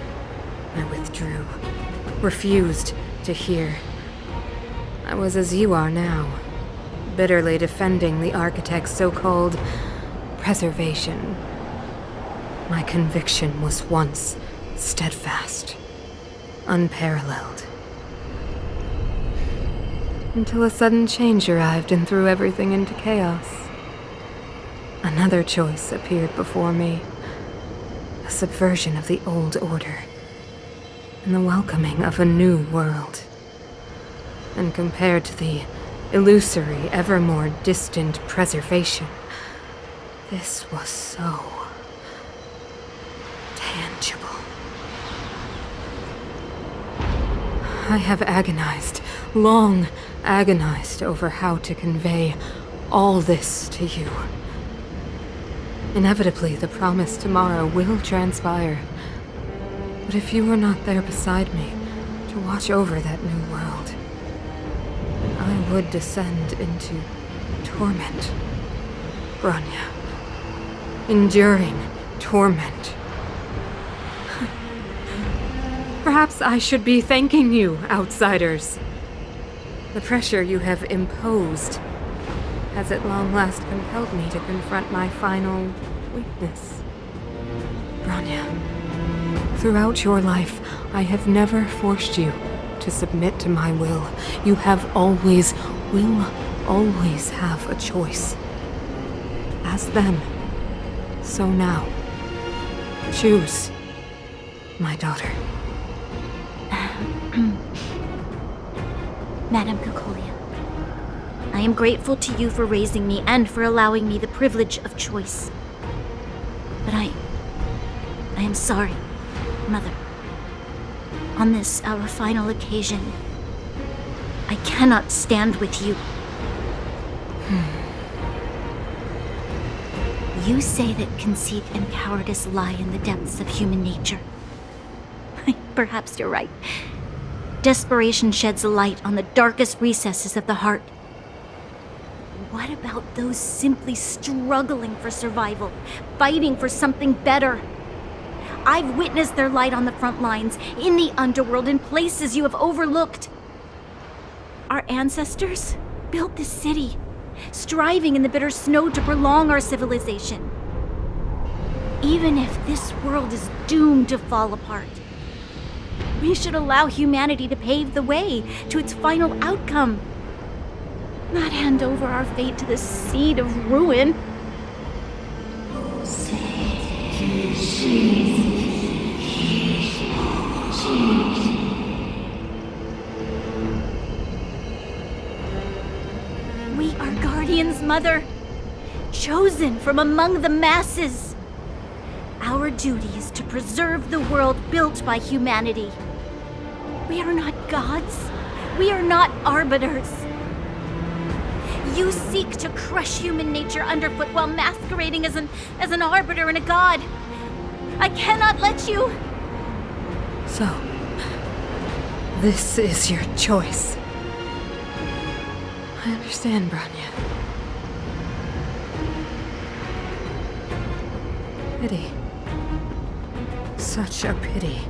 [SPEAKER 5] I withdrew, refused to hear. I was as you are now, bitterly defending the Architect's so-called preservation. My conviction was once steadfast, unparalleled. Until a sudden change arrived and threw everything into chaos. Another choice appeared before me. A subversion of the old order. And the welcoming of a new world. And compared to the illusory, ever more distant preservation, this was so tangible. I have agonized, long agonized over how to convey all this to you. Inevitably, the promised tomorrow will transpire. But if you were not there beside me to watch over that new world, then I would descend into torment. Bronya. Enduring torment. Perhaps I should be thanking you, outsiders. The pressure you have imposed has at long last compelled me to confront my final weakness. Bronya, throughout your life, I have never forced you to submit to my will. You have always, will always have a choice. As then, so now. Choose, my daughter.
[SPEAKER 4] Madame Cocolia, I am grateful to you for raising me and for allowing me the privilege of choice. But I am sorry, Mother. On this, our final occasion, I cannot stand with you. You say that conceit and cowardice lie in the depths of human nature. Perhaps you're right. Desperation sheds a light on the darkest recesses of the heart. What about those simply struggling for survival, fighting for something better? I've witnessed their light on the front lines, in the underworld, in places you have overlooked. Our ancestors built this city, striving in the bitter snow to prolong our civilization. Even if this world is doomed to fall apart, we should allow humanity to pave the way to its final outcome. Not hand over our fate to the seed of ruin. We are guardians, Mother, chosen from among the masses. Our duty is to preserve the world built by humanity. We are not gods. We are not arbiters. You seek to crush human nature underfoot while masquerading as an arbiter and a god. I cannot let you.
[SPEAKER 5] So, this is your choice. I understand, Bronya. Pity. Such a pity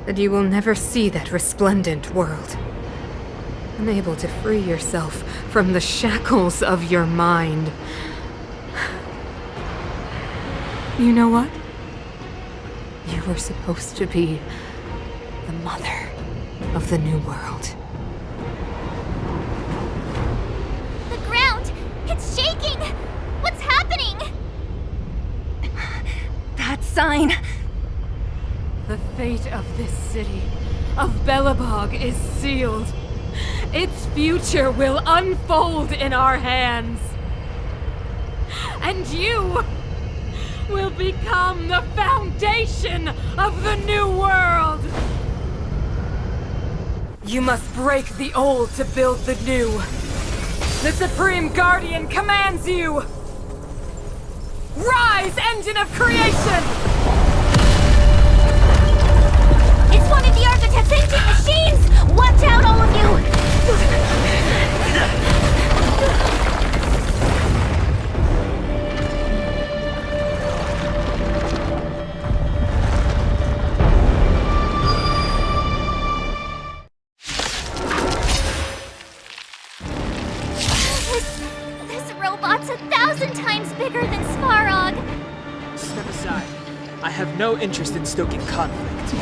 [SPEAKER 5] that you will never see that resplendent world. Unable to free yourself from the shackles of your mind. You know what? You were supposed to be the mother of the new world.
[SPEAKER 2] The ground! It's shaking! What's happening?
[SPEAKER 3] That sign!
[SPEAKER 5] The fate of this city, of Belobog, is sealed. Its future will unfold in our hands. And you will become the foundation of the new world. You must break the old to build the new. The Supreme Guardian commands you!
[SPEAKER 9] Rise, engine of creation!
[SPEAKER 2] It's one of the architect's ancient machines! Watch out, all of you! This robot's 1,000 times bigger than Svarog!
[SPEAKER 1] Step aside. I have no interest in stoking conflict.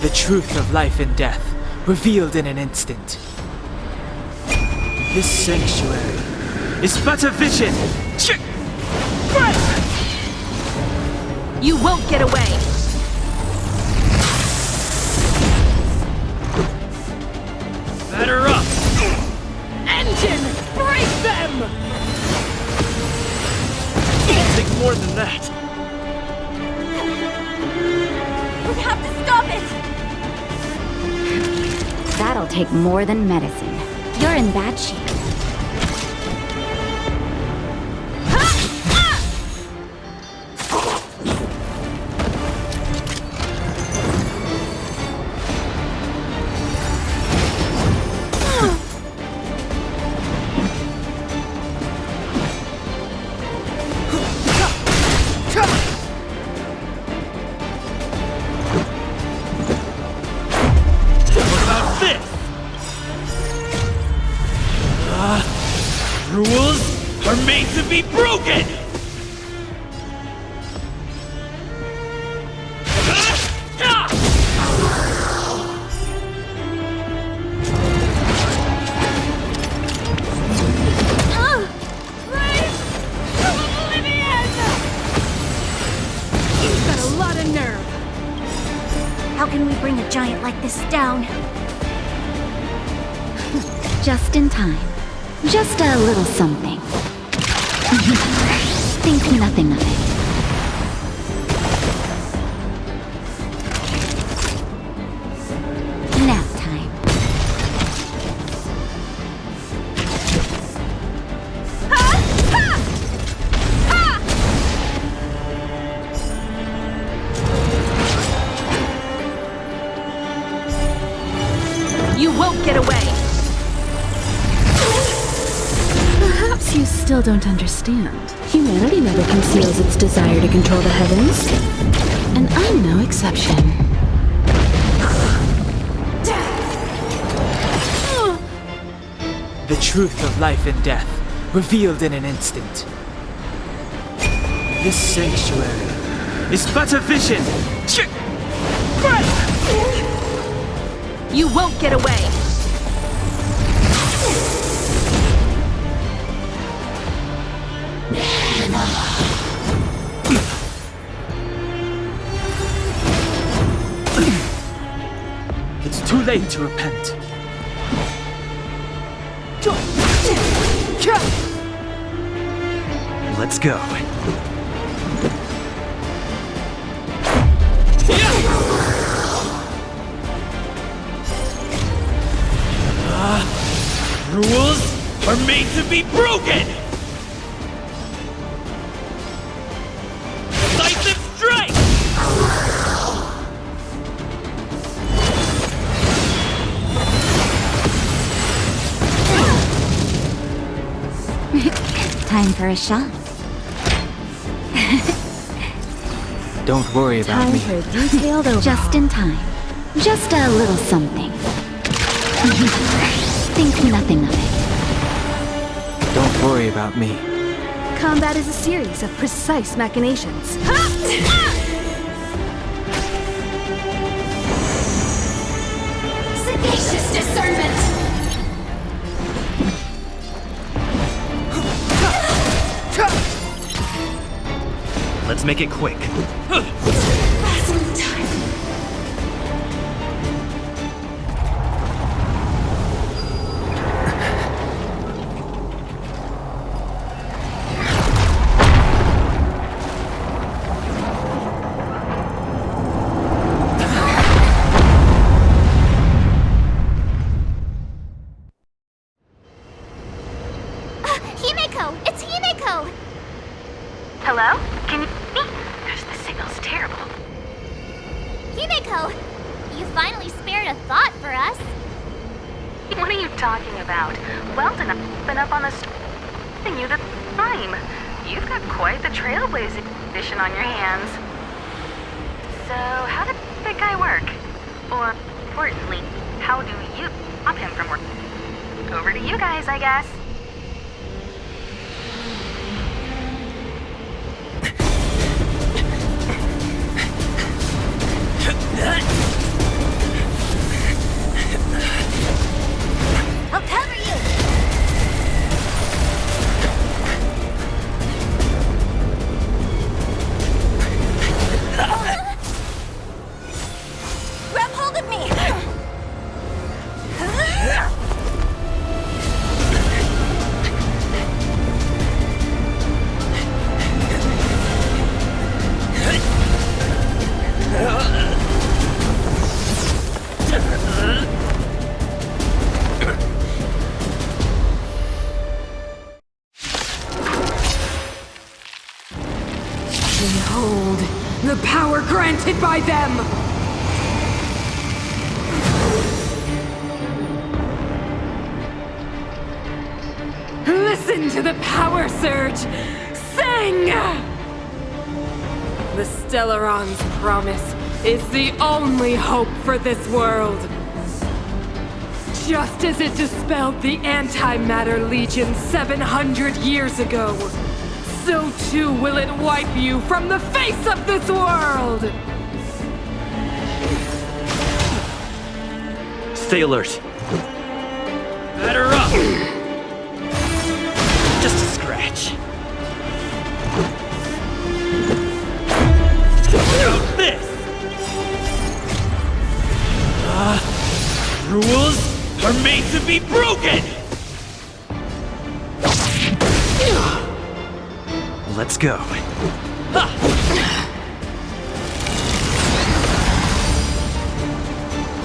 [SPEAKER 1] The truth of life and death, revealed in an instant. This sanctuary is but a vision!
[SPEAKER 9] You won't get away!
[SPEAKER 8] Batter up!
[SPEAKER 9] Engine, break them!
[SPEAKER 8] It'll take more than that.
[SPEAKER 3] We have to stop it!
[SPEAKER 2] That'll take more than medicine. You're in bad shape.
[SPEAKER 8] Rules are made to be broken!
[SPEAKER 9] You've got a lot of nerve!
[SPEAKER 2] How can we bring a giant like this down? Just in time. Just a little something. Think nothing of it. Nap time.
[SPEAKER 9] You won't get away!
[SPEAKER 10] Perhaps you still don't understand. Humanity never conceals its desire to control the heavens. And I'm no exception.
[SPEAKER 1] The truth of life and death, revealed in an instant. This sanctuary is but a vision!
[SPEAKER 9] You won't get away!
[SPEAKER 1] It's too late to repent.
[SPEAKER 6] Let's go.
[SPEAKER 8] Rules are made to be broken! Decisive strike!
[SPEAKER 2] Time for a shot.
[SPEAKER 1] Don't worry about
[SPEAKER 10] Time
[SPEAKER 1] me.
[SPEAKER 10] for a detailed overhaul.
[SPEAKER 2] Just in time. Just a little something. Think nothing of it.
[SPEAKER 1] Don't worry about me.
[SPEAKER 10] Combat is a series of precise machinations.
[SPEAKER 2] Sagacious discernment!
[SPEAKER 6] Let's make it quick.
[SPEAKER 3] Can you hear me? Because the signal's terrible.
[SPEAKER 2] Himeko! You finally spared a thought for us.
[SPEAKER 3] What are you talking about? Weldon, I've been up on the you the time. You've got quite the trailblazing edition on your hands. So, how did that guy work? Or, importantly, how do you stop him from working? Over to you guys, I guess.
[SPEAKER 2] I'll cover you! Grab hold of me!
[SPEAKER 5] Behold, the power granted by them! Listen to the power surge! Sing! The Stellaron's promise is the only hope for this world. Just as it dispelled the Antimatter Legion 700 years ago, so too will it wipe you from the face of this world!
[SPEAKER 6] Stay alert.
[SPEAKER 8] Batter up! Just a scratch. Now this! Rules are made to be broken!
[SPEAKER 6] Let's go.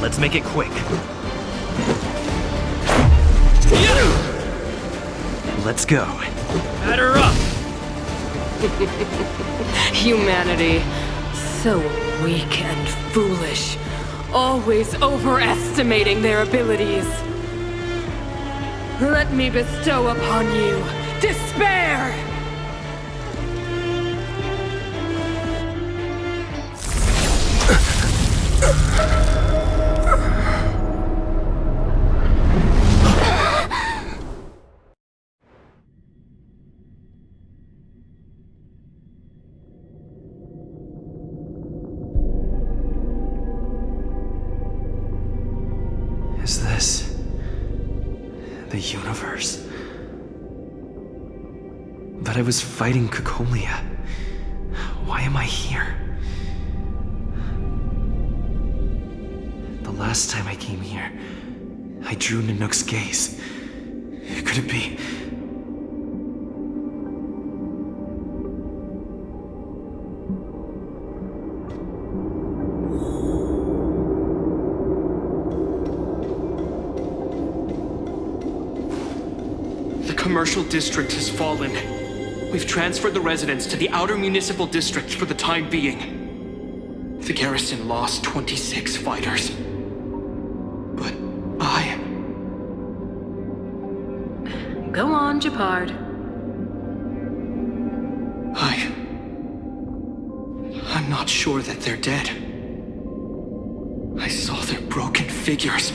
[SPEAKER 6] Let's make it quick. Let's go.
[SPEAKER 8] Batter up!
[SPEAKER 5] Humanity, so weak and foolish, always overestimating their abilities. Let me bestow upon you despair!
[SPEAKER 6] Is this the universe? But I was fighting Cocolia. Why am I here? The last time I came here, I drew Nanook's gaze. Could it be?
[SPEAKER 11] The commercial district has fallen. We've transferred the residents to the outer municipal district for the time being. The garrison lost 26 fighters. But
[SPEAKER 5] Go on, Gepard.
[SPEAKER 11] I'm not sure that they're dead. I saw their broken figures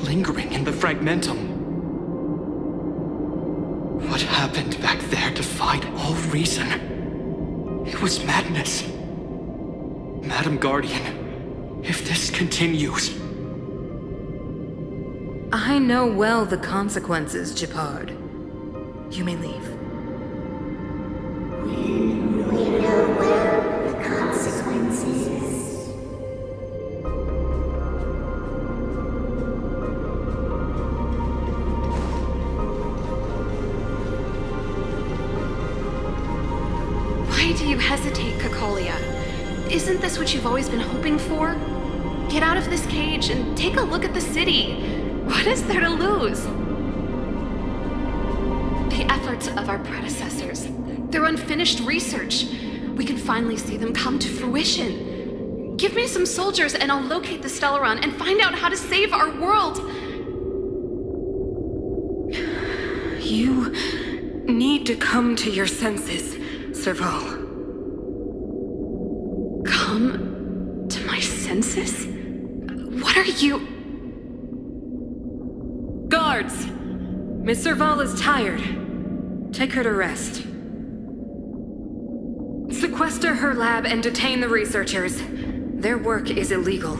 [SPEAKER 11] lingering in the fragmentum. What happened back there defied all reason. It was madness. Madam Guardian, if this continues...
[SPEAKER 5] I know well the consequences, Gepard. You may leave.
[SPEAKER 12] Why do you hesitate, Cocolia? Isn't this what you've always been hoping for? Get out of this cage and take a look at the city. What is there to lose? The efforts of our predecessors, their unfinished research. we can finally see them come to fruition. Give me some soldiers and I'll locate the Stellaron and find out how to save our world.
[SPEAKER 5] You need to come to your senses, Serval.
[SPEAKER 12] Come to my senses? What are you...
[SPEAKER 5] Guards! Miss Serval is tired. Take her to rest. Sequester her lab and detain the researchers. Their work is illegal.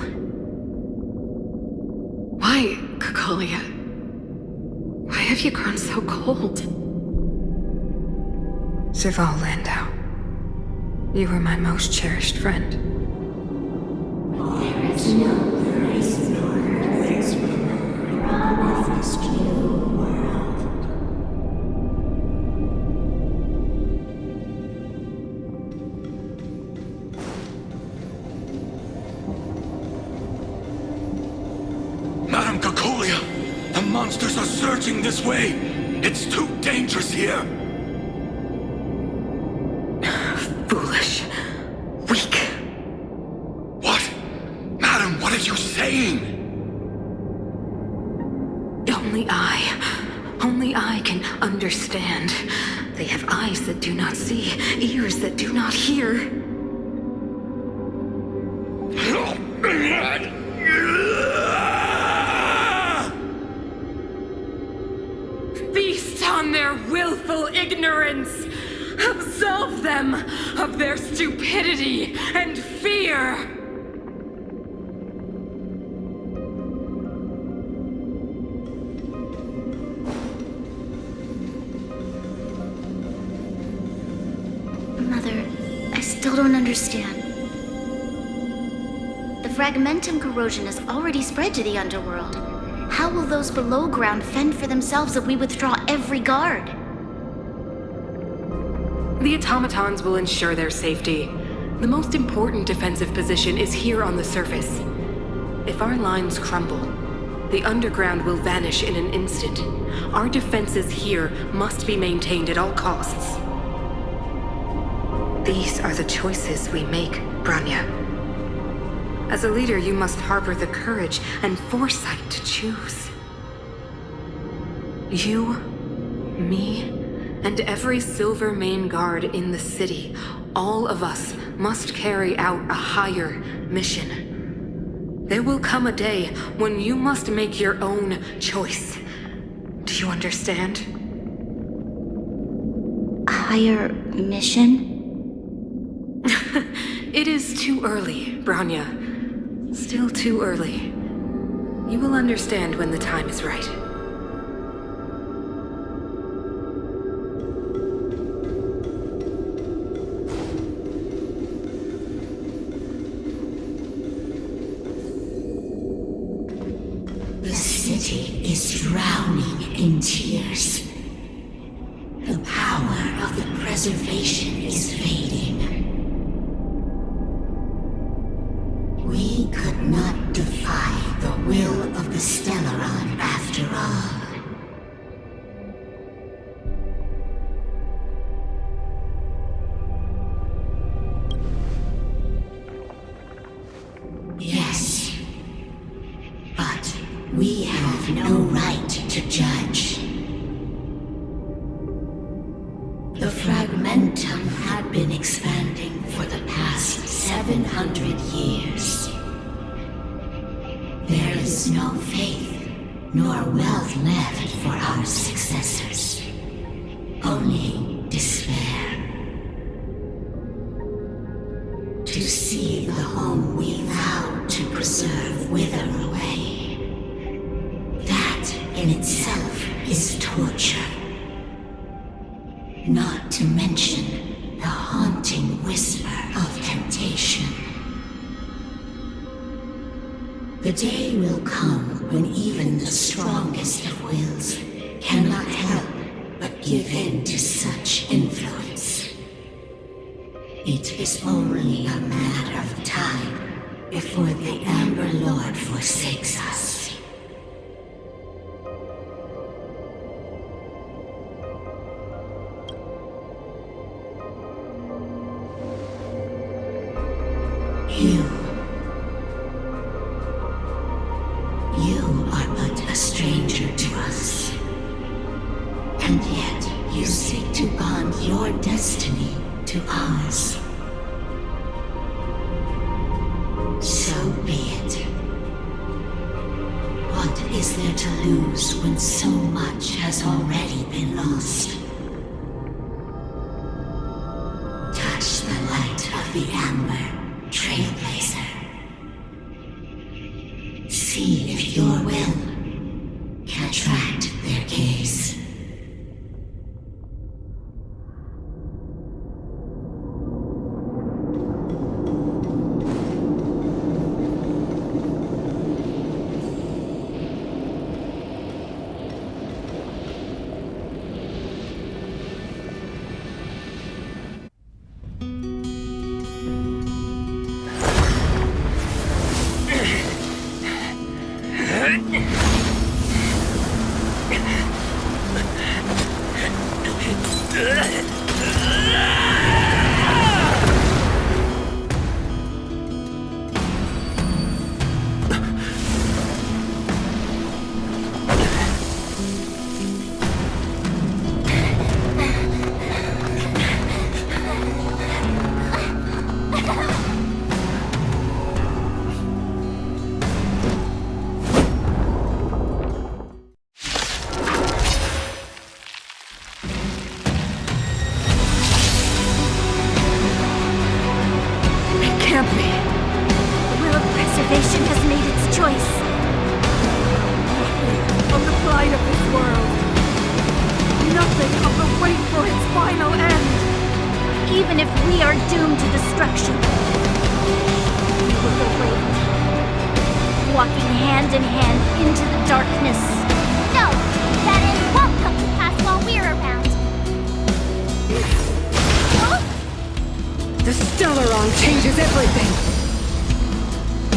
[SPEAKER 12] Why, Cocolia? Why have you grown so cold?
[SPEAKER 5] Serval Landau, you were my most cherished friend.
[SPEAKER 13] There is no grace nor grace promised you world.
[SPEAKER 14] Madam Cocolia, the monsters are surging this way. It's too dangerous here.
[SPEAKER 5] Foolish. Weak.
[SPEAKER 14] What? Madam, what are you saying?
[SPEAKER 5] Only I can understand. They have eyes that do not see, ears that do not hear. Feast on their willful ignorance! Absolve them of their stupidity and fear!
[SPEAKER 4] Mother, I still don't understand. The fragmentum corrosion has already spread to the underworld. How will those below ground fend for themselves if we withdraw every guard?
[SPEAKER 5] The automatons will ensure their safety. The most important defensive position is here on the surface. If our lines crumble, the underground will vanish in an instant. Our defenses here must be maintained at all costs. These are the choices we make, Branya. As a leader, you must harbor the courage and foresight to choose. You, me, and every Silver Main guard in the city, all of us must carry out a higher mission. There will come a day when you must make your own choice. Do you understand?
[SPEAKER 4] A higher mission?
[SPEAKER 5] It is too early, Branya. Still too early. You will understand when the time is right.
[SPEAKER 13] The city is drowning in tears. The power of the preservation is fading. We could not defy the will of the Stellaron after all. Yes, but we have no right to judge. The fragmentum had been expanding for the past 700 years. There is no faith nor wealth left for our successors. Only despair. To see the home we vowed to preserve wither away. That in itself is torture. Not to mention the haunting whisper of temptation. The day will come when even the strongest of wills cannot help but give in to such influence. It is only a matter of time before the Amber Lord forsakes us. You are but a stranger to us. And yet you seek to bond your destiny to ours. So be it. What is there to lose when so much has already been lost? Touch the light of the Amber, Trailblazer. See if your will can attract their gaze.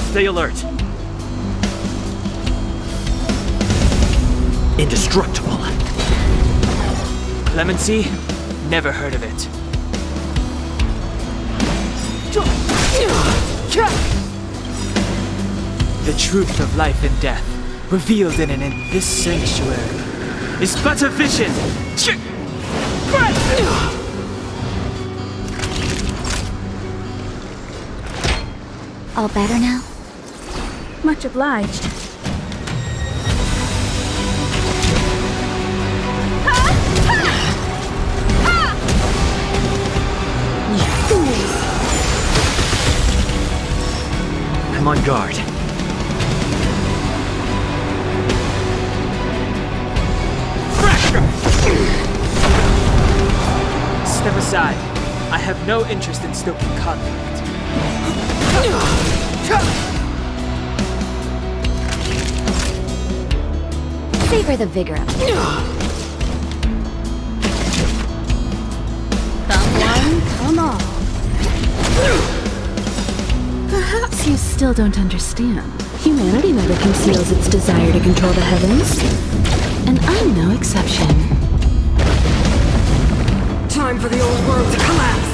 [SPEAKER 1] Stay alert. Indestructible. Clemency? Never heard of it. The truth of life and death, revealed in and in this sanctuary, is but a vision.
[SPEAKER 2] All better now?
[SPEAKER 10] Much obliged.
[SPEAKER 1] I'm on guard. Step aside. I have no interest in stoking conflict.
[SPEAKER 2] Savor the vigor of it.
[SPEAKER 10] Come one, come all. Perhaps you still don't understand. Humanity never conceals its desire to control the heavens. And I'm no exception.
[SPEAKER 9] Time for the old world to collapse!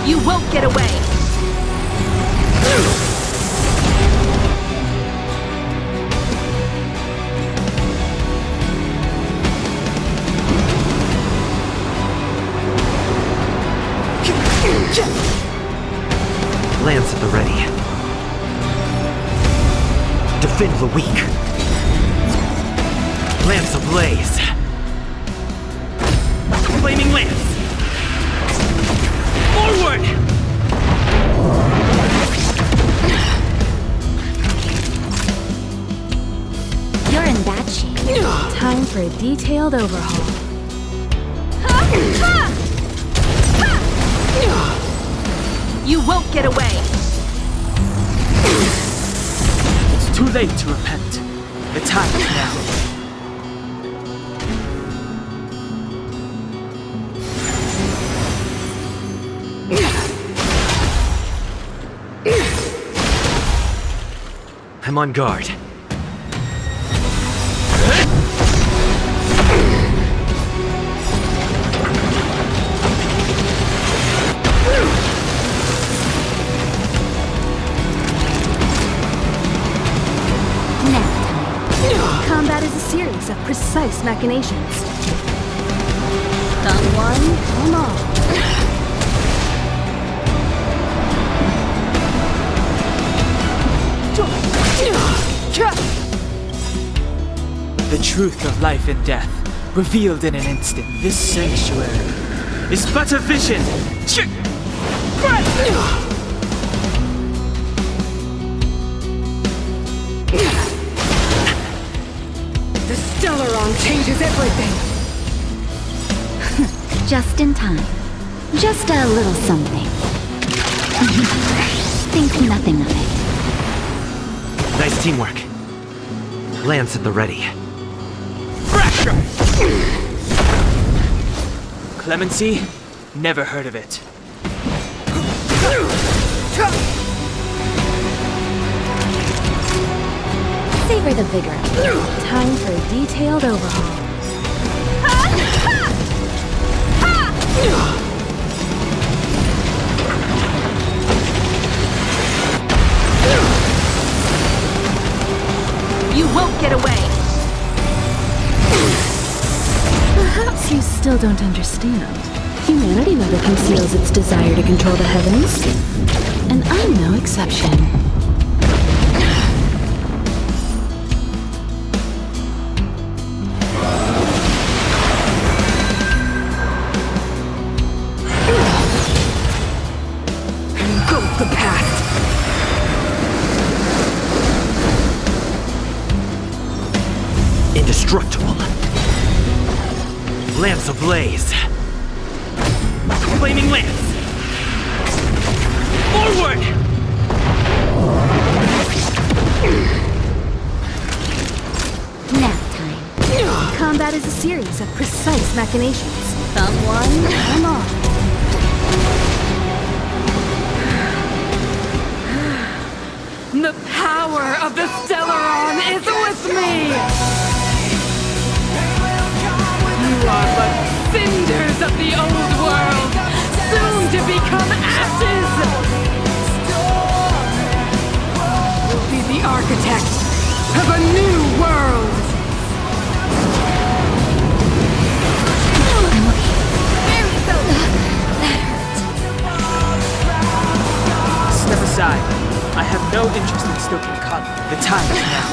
[SPEAKER 3] You won't get away!
[SPEAKER 6] Lance at the ready. Defend the weak. Lance ablaze. Flaming lance. Forward!
[SPEAKER 2] You're in bad shape.
[SPEAKER 10] Time for a detailed overhaul.
[SPEAKER 3] You won't get away!
[SPEAKER 1] It's too late to repent. The time is now.
[SPEAKER 6] I'm on guard.
[SPEAKER 10] Combat is a series of precise machinations. Done one, come on.
[SPEAKER 1] The truth of life and death, revealed in an instant. This sanctuary is but a vision.
[SPEAKER 9] The Stellaron changes everything!
[SPEAKER 4] Just in time. Just a little something. Think nothing of it.
[SPEAKER 6] Nice teamwork. Lance at the ready.
[SPEAKER 1] Clemency? Never heard of it.
[SPEAKER 10] Savor the vigor. Time for a detailed overhaul.
[SPEAKER 3] You won't get away!
[SPEAKER 10] Perhaps you still don't understand. Humanity never conceals its desire to control the heavens. And I'm no exception.
[SPEAKER 9] Engulf the past!
[SPEAKER 6] Indestructible. Lance ablaze. Flaming lance. Forward!
[SPEAKER 4] Nap time.
[SPEAKER 10] Combat is a series of precise machinations. Thumb one, come on.
[SPEAKER 9] The power of the Stellaron is with me! You are but cinders of the old world, soon to become ashes! You'll be the architect of a new world!
[SPEAKER 1] Step aside. I have no interest in stoking conflict. The time is now.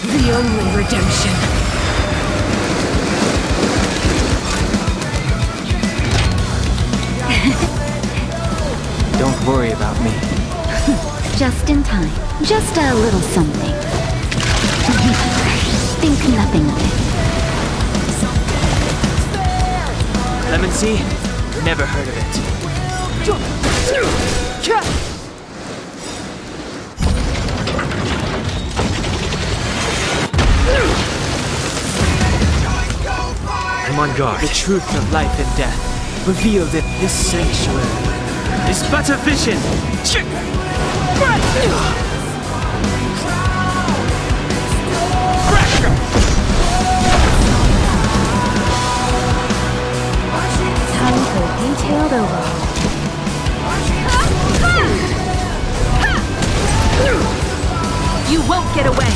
[SPEAKER 9] The only redemption.
[SPEAKER 1] Don't worry about me.
[SPEAKER 4] Just in time. Just a little something. Think nothing of it.
[SPEAKER 1] Clemency? Never heard of it.
[SPEAKER 6] I'm on guard.
[SPEAKER 1] The truth of life and death, revealed in this sanctuary, is but a vision.
[SPEAKER 10] Time for a detailed overhaul.
[SPEAKER 3] You won't get away!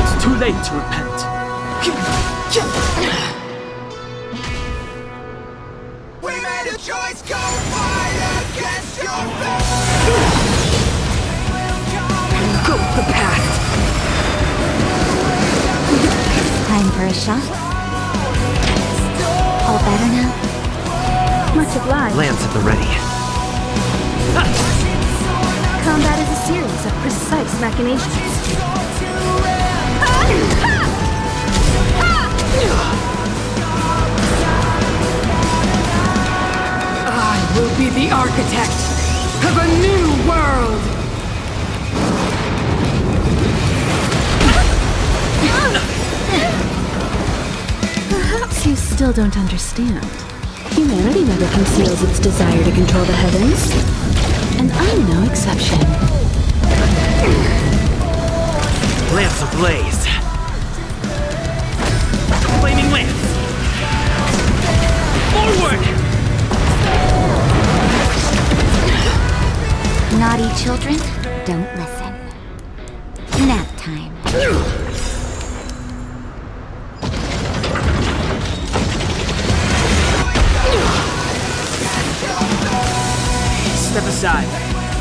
[SPEAKER 1] It's too late to repent.
[SPEAKER 14] We made a choice, go fight against your fate!
[SPEAKER 9] Engulf the past!
[SPEAKER 4] Time for a shot? All better now?
[SPEAKER 10] Much obliged.
[SPEAKER 6] Lance at the ready.
[SPEAKER 10] Combat is a series of precise machinations.
[SPEAKER 9] I will be the architect of a new world!
[SPEAKER 10] still don't understand. Humanity never conceals its desire to control the heavens. And I'm no exception.
[SPEAKER 8] Lamps ablaze. Flaming lamps. Forward!
[SPEAKER 2] Naughty children, don't listen. Nap time.
[SPEAKER 1] Step aside.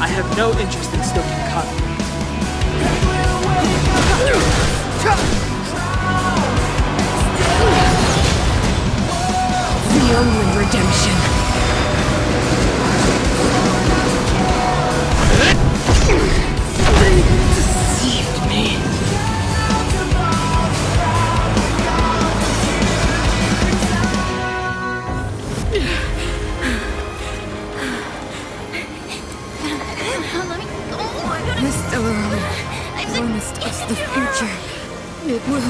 [SPEAKER 1] I have no interest in stoking conflict.
[SPEAKER 9] The only redemption. They deceived me. This Delaron promised us the future. It will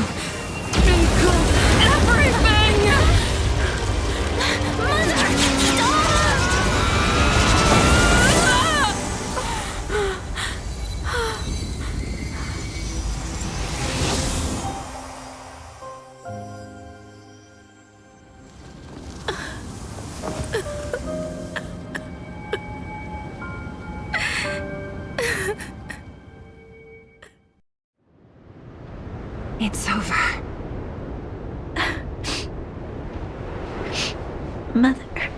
[SPEAKER 9] include everything! Mother,
[SPEAKER 3] It's over.
[SPEAKER 4] Mother,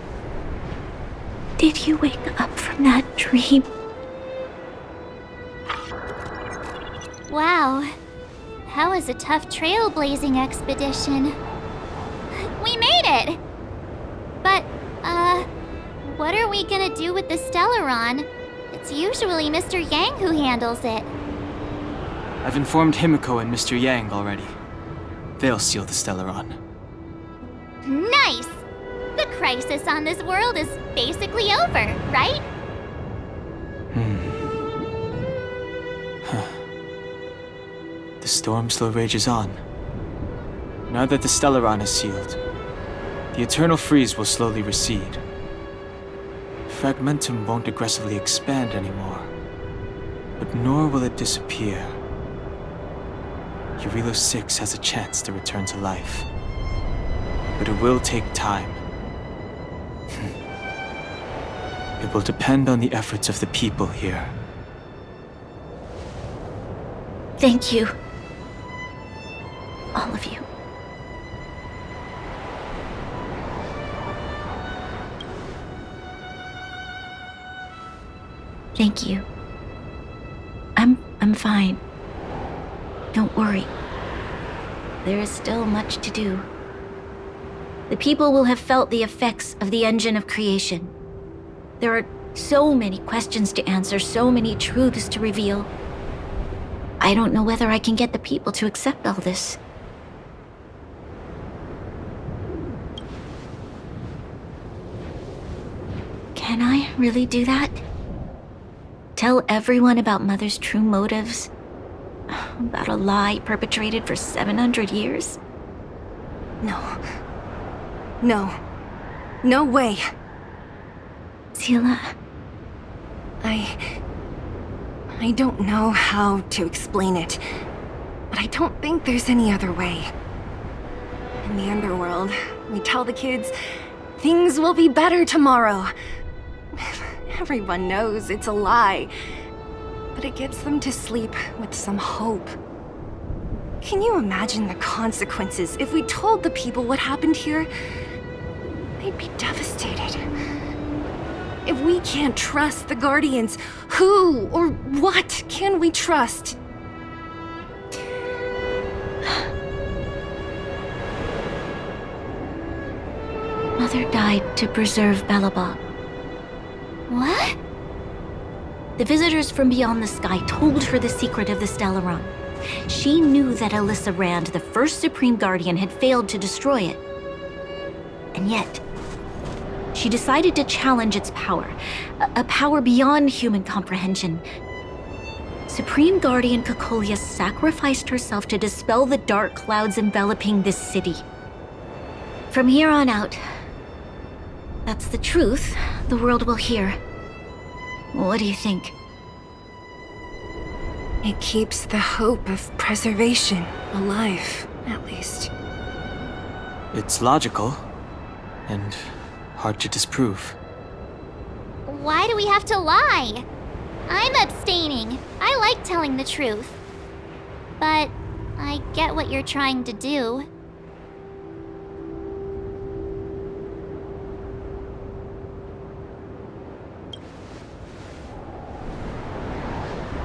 [SPEAKER 4] did you wake up from that dream?
[SPEAKER 2] Wow. That was a tough trailblazing expedition. We made it! But, what are we gonna do with the Stellaron? It's usually Mr. Yang who handles it.
[SPEAKER 1] I've informed Himiko and Mr. Yang already. They'll seal the Stellaron.
[SPEAKER 2] Nice! The crisis on this world is basically over, right?
[SPEAKER 1] The storm still rages on. Now that the Stellaron is sealed, the eternal freeze will slowly recede. Fragmentum won't aggressively expand anymore, but nor will it disappear. Jarilo 6 has a chance to return to life, but it will take time. It will depend on the efforts of the people here.
[SPEAKER 4] Thank you. All of you. Thank you. I'm fine. Don't worry. There is still much to do. The people will have felt the effects of the engine of creation. There are so many questions to answer, so many truths to reveal. I don't know whether I can get the people to accept all this. Can I really do that? Tell everyone about Mother's true motives? About a lie perpetrated for 700 years?
[SPEAKER 3] No. No. No way.
[SPEAKER 4] Sila.
[SPEAKER 3] I don't know how to explain it, but I don't think there's any other way. In the underworld, we tell the kids, things will be better tomorrow. Everyone knows it's a lie, but it gets them to sleep with some hope. Can you imagine the consequences if we told the people what happened here? They'd be devastated. If we can't trust the Guardians, who or what can we trust?
[SPEAKER 4] Mother died to preserve Belobog.
[SPEAKER 2] What?
[SPEAKER 4] The visitors from beyond the sky told her the secret of the Stellaron. She knew that Alyssa Rand, the first Supreme Guardian, had failed to destroy it. And yet, she decided to challenge its power, a power beyond human comprehension. Supreme Guardian Cocolia sacrificed herself to dispel the dark clouds enveloping this city. From here on out, that's the truth the world will hear. What do you think?
[SPEAKER 3] It keeps the hope of preservation alive, at least.
[SPEAKER 1] It's logical, and hard to disprove.
[SPEAKER 2] Why do we have to lie? I'm abstaining. I like telling the truth. But I get what you're trying to do.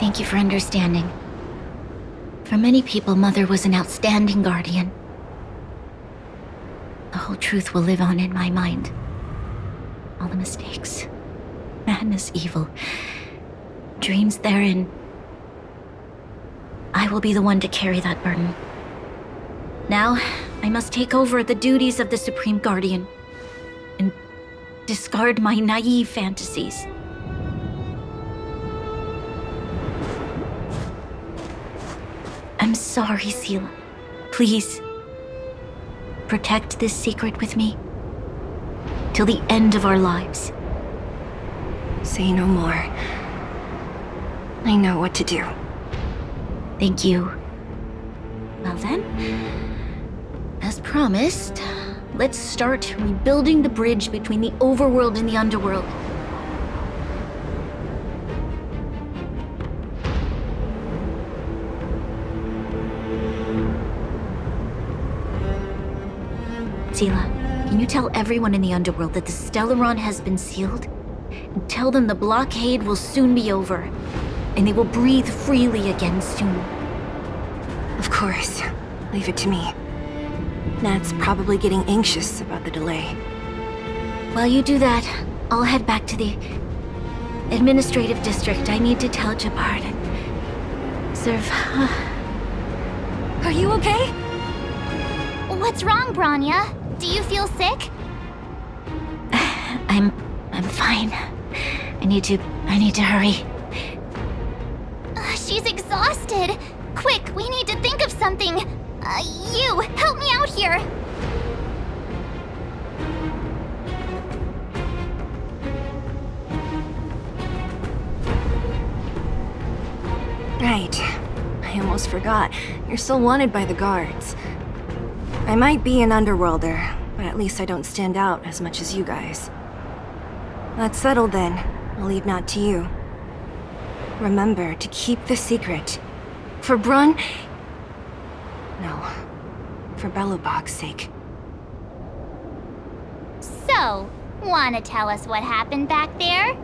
[SPEAKER 4] Thank you for understanding. For many people, Mother was an outstanding guardian. The whole truth will live on in my mind. All the mistakes, madness, evil, dreams therein. I will be the one to carry that burden. Now, I must take over the duties of the Supreme Guardian and discard my naive fantasies. I'm sorry, Seela. Please, protect this secret with me till the end of our lives.
[SPEAKER 3] Say no more. I know what to do.
[SPEAKER 4] Thank you. Well then, as promised, let's start rebuilding the bridge between the overworld and the underworld. Seela, can you tell everyone in the underworld that the Stellaron has been sealed? And tell them the blockade will soon be over, and they will breathe freely again soon.
[SPEAKER 3] Of course. Leave it to me. Nat's probably getting anxious about the delay.
[SPEAKER 4] While you do that, I'll head back to the administrative district. I need to tell Jabard and serve.
[SPEAKER 3] Are you okay?
[SPEAKER 2] What's wrong, Branya? Do you feel sick?
[SPEAKER 4] I'm fine. I need to hurry.
[SPEAKER 2] She's exhausted. Quick, we need to think of something. You, help me out here.
[SPEAKER 3] Right. I almost forgot. You're still wanted by the guards. I might be an underworlder, but at least I don't stand out as much as you guys. That's settled then. I'll leave Nat to you. Remember to keep the secret. For Brun... No. For Belobog's sake.
[SPEAKER 2] So, wanna tell us what happened back there?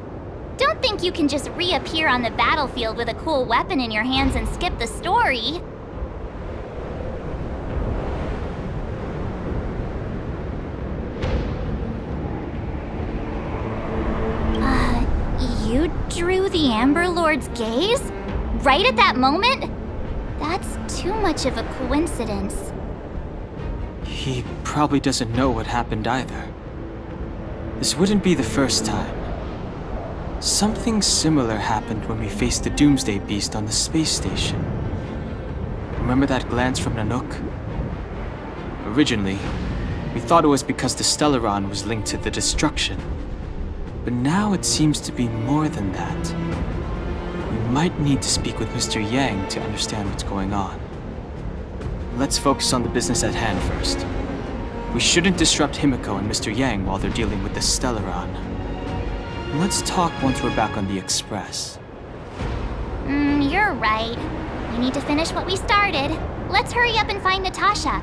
[SPEAKER 2] Don't think you can just reappear on the battlefield with a cool weapon in your hands and skip the story. You drew the Amber Lord's gaze? Right at that moment? That's too much of a coincidence.
[SPEAKER 1] He probably doesn't know what happened either. This wouldn't be the first time. Something similar happened when we faced the Doomsday Beast on the space station. Remember that glance from Nanook? Originally, we thought it was because the Stellaron was linked to the destruction. But now it seems to be more than that. We might need to speak with Mr. Yang to understand what's going on. Let's focus on the business at hand first. We shouldn't disrupt Himiko and Mr. Yang while they're dealing with the Stellaron. Let's talk once we're back on the Express.
[SPEAKER 2] You're right. We need to finish what we started. Let's hurry up and find Natasha.